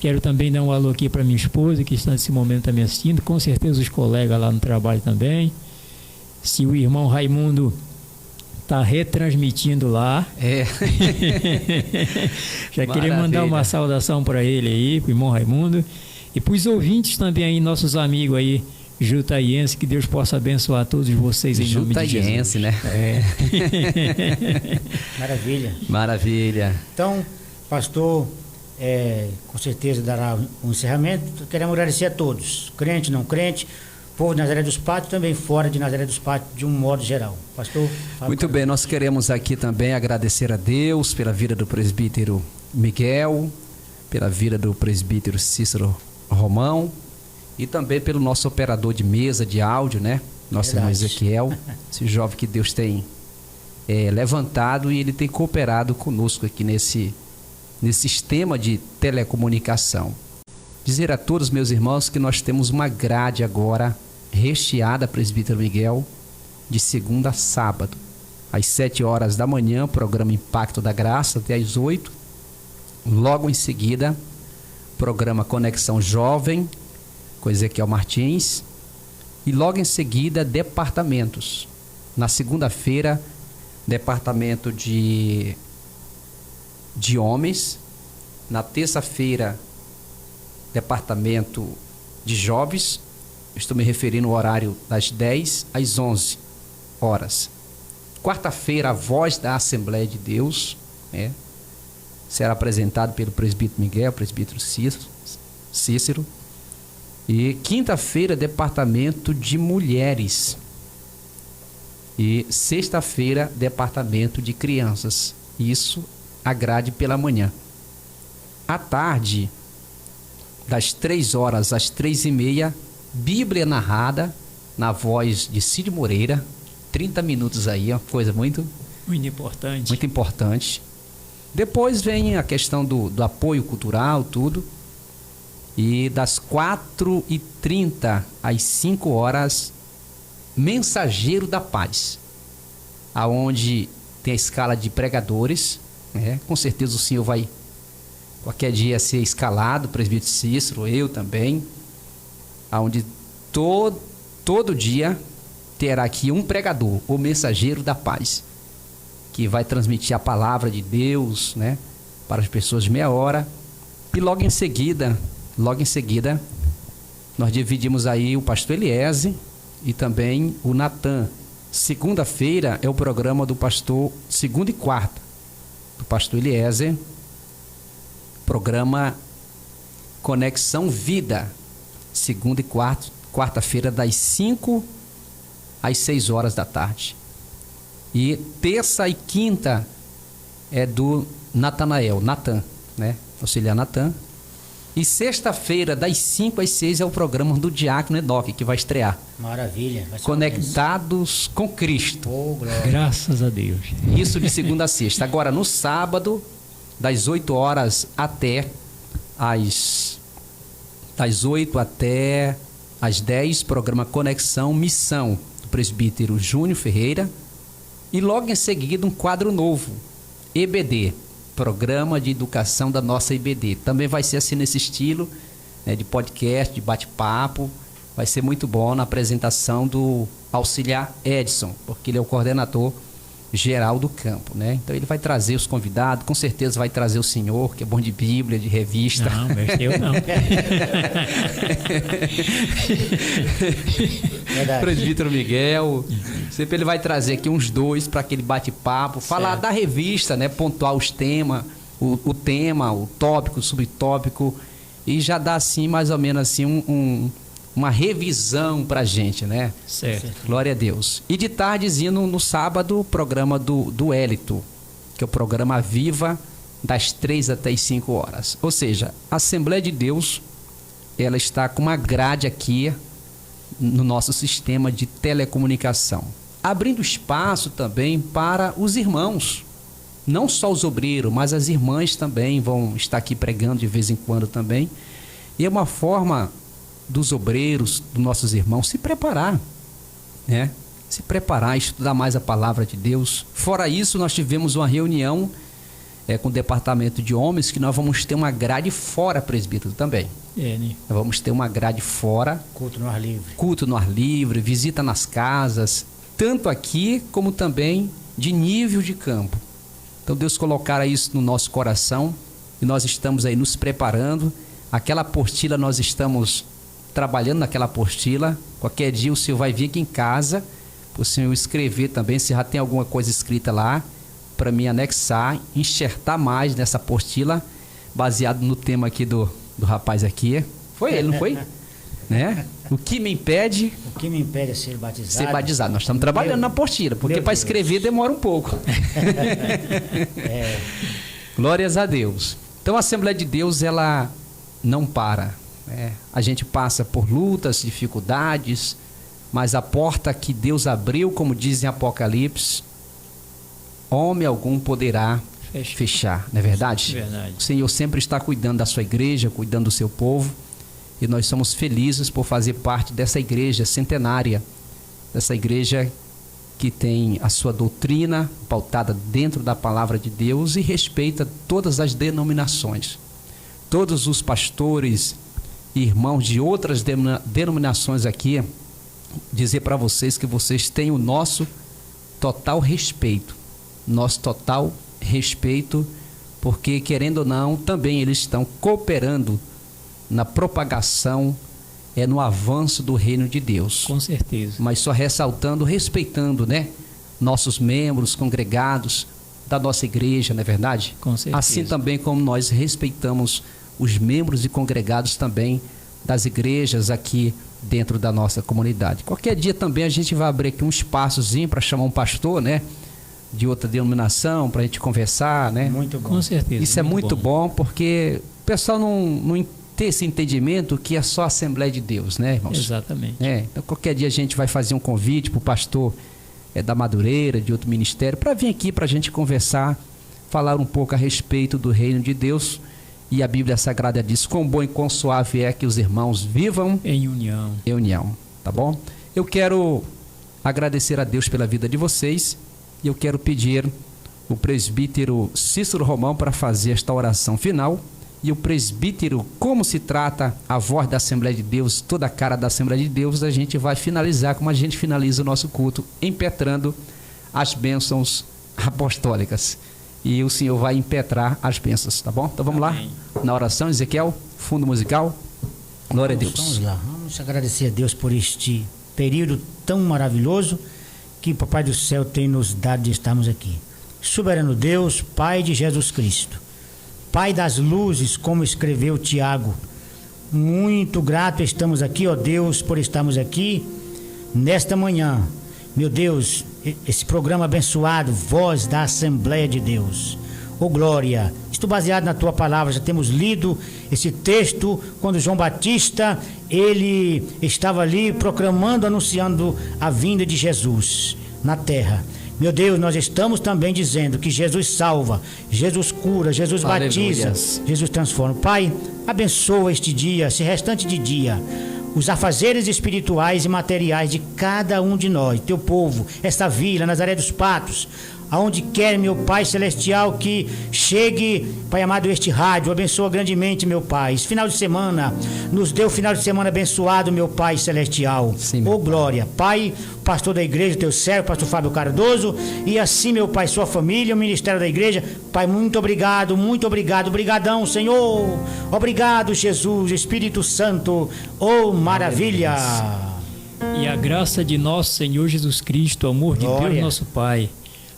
Quero também dar um alô aqui para minha esposa, que está nesse momento me assistindo. Com certeza os colegas lá no trabalho também. Se o irmão Raimundo está retransmitindo lá. Já queria mandar uma saudação para ele aí, para o irmão Raimundo. E para os ouvintes também aí, nossos amigos aí, jutaienses, que Deus possa abençoar todos vocês em nome de Jesus.
Né?
Maravilha.
Maravilha.
Então, pastor, com certeza dará um encerramento. Queremos agradecer a todos, crente, não crente, povo de Nazaré dos Patos, também fora de Nazaré dos Patos, de um modo geral. Pastor Fábio
Muito bem, nós queremos aqui também agradecer a Deus pela vida do presbítero Miguel, pela vida do presbítero Cícero Romão e também pelo nosso operador de mesa de áudio, né? Nosso irmão Ezequiel, esse jovem que Deus tem levantado e ele tem cooperado conosco aqui nesse sistema de telecomunicação. Dizer a todos, meus irmãos, que nós temos uma grade agora recheada, presbítero Miguel, de segunda a sábado, às 7 horas da manhã, programa Impacto da Graça, até às 8. Logo em seguida, programa Conexão Jovem, com Ezequiel Martins. E logo em seguida, departamentos. Na segunda-feira, departamento de homens. Na terça-feira, departamento de jovens. Estou me referindo ao horário das 10 às 11 horas. Quarta-feira, a voz da Assembleia de Deus, será apresentado pelo presbítero Miguel, presbítero Cícero. E quinta-feira, departamento de mulheres. E sexta-feira, departamento de crianças. Isso a grade pela manhã. À tarde, das 3 horas às 3h30, Bíblia narrada na voz de Cid Moreira. 30 minutos aí, uma coisa muito
importante.
Muito importante. Depois vem a questão do apoio cultural, tudo. E das 4h30 às 5 horas, Mensageiro da Paz, aonde tem a escala de pregadores, com certeza o senhor vai qualquer dia ser escalado, presbítero Cícero, eu também, aonde todo dia terá aqui um pregador, o Mensageiro da Paz, que vai transmitir a palavra de Deus, para as pessoas de meia hora. E logo em seguida, nós dividimos aí o pastor Eliese e também o Natan. Segunda-feira é o programa do pastor, segunda e quarta, do pastor Eliese, programa Conexão Vida, segunda e quarta-feira, das 5 às 6 horas da tarde. E terça e quinta é do Natan, auxiliar Natan. E sexta-feira, das 5 às 6, é o programa do Diácono Enoque, que vai estrear.
Maravilha.
Conectados com Cristo.
Graças a Deus.
Isso de segunda a sexta. Agora, no sábado, das 8 horas até das 8 até às 10, programa Conexão Missão, do presbítero Júnior Ferreira. E logo em seguida, um quadro novo, EBD. Programa de educação da nossa IBD. Também vai ser assim nesse estilo, de podcast, de bate-papo. Vai ser muito bom na apresentação do auxiliar Edson, porque ele é o coordenador geral do campo, Então ele vai trazer os convidados, com certeza vai trazer o senhor, que é bom de Bíblia, de revista.
Não, mas eu não.
Presbítero Miguel. Sempre ele vai trazer aqui uns 2 para aquele bate-papo, falar da revista, pontuar os temas, o tema, o tópico, o subtópico, e já dá assim, mais ou menos assim, uma revisão pra gente,
Certo.
Glória a Deus. E de tardezinho, no sábado, o programa do Hélito, que é o programa Viva, das 3 até as 5 horas. Ou seja, a Assembleia de Deus, ela está com uma grade aqui no nosso sistema de telecomunicação, abrindo espaço também para os irmãos, não só os obreiros, mas as irmãs também vão estar aqui pregando de vez em quando também. E é uma forma dos obreiros, dos nossos irmãos, se preparar, se preparar, estudar mais a palavra de Deus. Fora isso, nós tivemos uma reunião com o departamento de homens, que nós vamos ter uma grade fora, presbítero, também. Nós vamos ter uma grade fora.
Culto no ar livre.
Culto no ar livre, visita nas casas, tanto aqui como também de nível de campo. Então Deus colocara isso no nosso coração e nós estamos aí nos preparando. Aquela apostila, nós estamos trabalhando naquela apostila. Qualquer dia o senhor vai vir aqui em casa, para o senhor escrever também, se já tem alguma coisa escrita lá, para mim anexar, enxertar mais nessa apostila, baseado no tema aqui do rapaz aqui. Foi ele, não foi? O que me impede?
O que me impede é ser batizado?
Ser batizado. Nós estamos trabalhando na apostila, porque para escrever demora um pouco. Glórias a Deus. Então a Assembleia de Deus, ela não para. A gente passa por lutas, dificuldades, mas a porta que Deus abriu, como diz em Apocalipse, homem algum poderá fechar, não é verdade?
Verdade.
O Senhor sempre está cuidando da sua igreja, cuidando do seu povo, e nós somos felizes por fazer parte dessa igreja centenária, dessa igreja que tem a sua doutrina pautada dentro da palavra de Deus e respeita todas as denominações. Todos os pastores e irmãos de outras denominações aqui, dizer para vocês que vocês têm o nosso total respeito, porque querendo ou não, também eles estão cooperando na propagação, no avanço do reino de Deus.
Com certeza.
Mas só ressaltando, respeitando, né, nossos membros congregados da nossa igreja, não é verdade?
Com certeza.
Assim também como nós respeitamos os membros e congregados também das igrejas aqui dentro da nossa comunidade. Qualquer dia também a gente vai abrir aqui um espaçozinho para chamar um pastor, né, de outra denominação, para a gente conversar, né?
Muito bom.
Com certeza.
Isso é muito bom, porque o pessoal não tem esse entendimento que é só a Assembleia de Deus, né, irmãos?
Exatamente.
Então qualquer dia a gente vai fazer um convite para o pastor da Madureira, de outro ministério, para vir aqui para a gente conversar, falar um pouco a respeito do reino de Deus. E a Bíblia Sagrada diz: quão bom e quão suave é que os irmãos vivam
em união.
Em união, tá bom? Eu quero agradecer a Deus pela vida de vocês e eu quero pedir o presbítero Cícero Romão para fazer esta oração final. E o presbítero, como se trata a voz da Assembleia de Deus, toda a cara da Assembleia de Deus, a gente vai finalizar como a gente finaliza o nosso culto, impetrando as bênçãos apostólicas. E o Senhor vai impetrar as bênçãos, tá bom? Então vamos
Amém.
lá, na oração, Ezequiel, fundo musical. Glória a Deus.
Vamos lá, vamos agradecer a Deus por este período tão maravilhoso que o Papai do Céu tem nos dado de estarmos aqui. Soberano Deus, Pai de Jesus Cristo, Pai das luzes, como escreveu Tiago, muito grato estamos aqui, ó Deus, por estarmos aqui nesta manhã. Meu Deus, esse programa abençoado, Voz da Assembleia de Deus. Ô glória, estou baseado na tua palavra, já temos lido esse texto quando João Batista, ele estava ali proclamando, anunciando a vinda de Jesus na terra. Meu Deus, nós estamos também dizendo que Jesus salva, Jesus cura, Jesus batiza, Jesus transforma. Pai, abençoa este dia, esse restante de dia, os afazeres espirituais e materiais de cada um de nós, teu povo, esta vila, Nazaré dos Patos, aonde quer, meu Pai Celestial, que chegue, Pai amado, este rádio, abençoa grandemente, meu Pai. Esse final de semana, nos dê o final de semana abençoado, meu Pai Celestial.
Sim,
ô glória, Pai, pastor da igreja, teu servo, pastor Fábio Cardoso, e assim, meu Pai, sua família, o ministério da igreja. Pai, muito obrigado, obrigadão, Senhor. Obrigado, Jesus, Espírito Santo, ô maravilha.
E a graça de nosso Senhor Jesus Cristo, o amor de Deus, nosso Pai,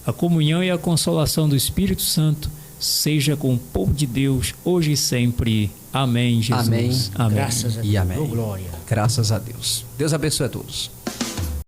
a comunhão e a consolação do Espírito Santo seja com o povo de Deus, hoje e sempre. Amém, Jesus.
Amém.
Amém.
Graças a Deus.
E amém.
Glória.
Graças a Deus. Deus abençoe a todos.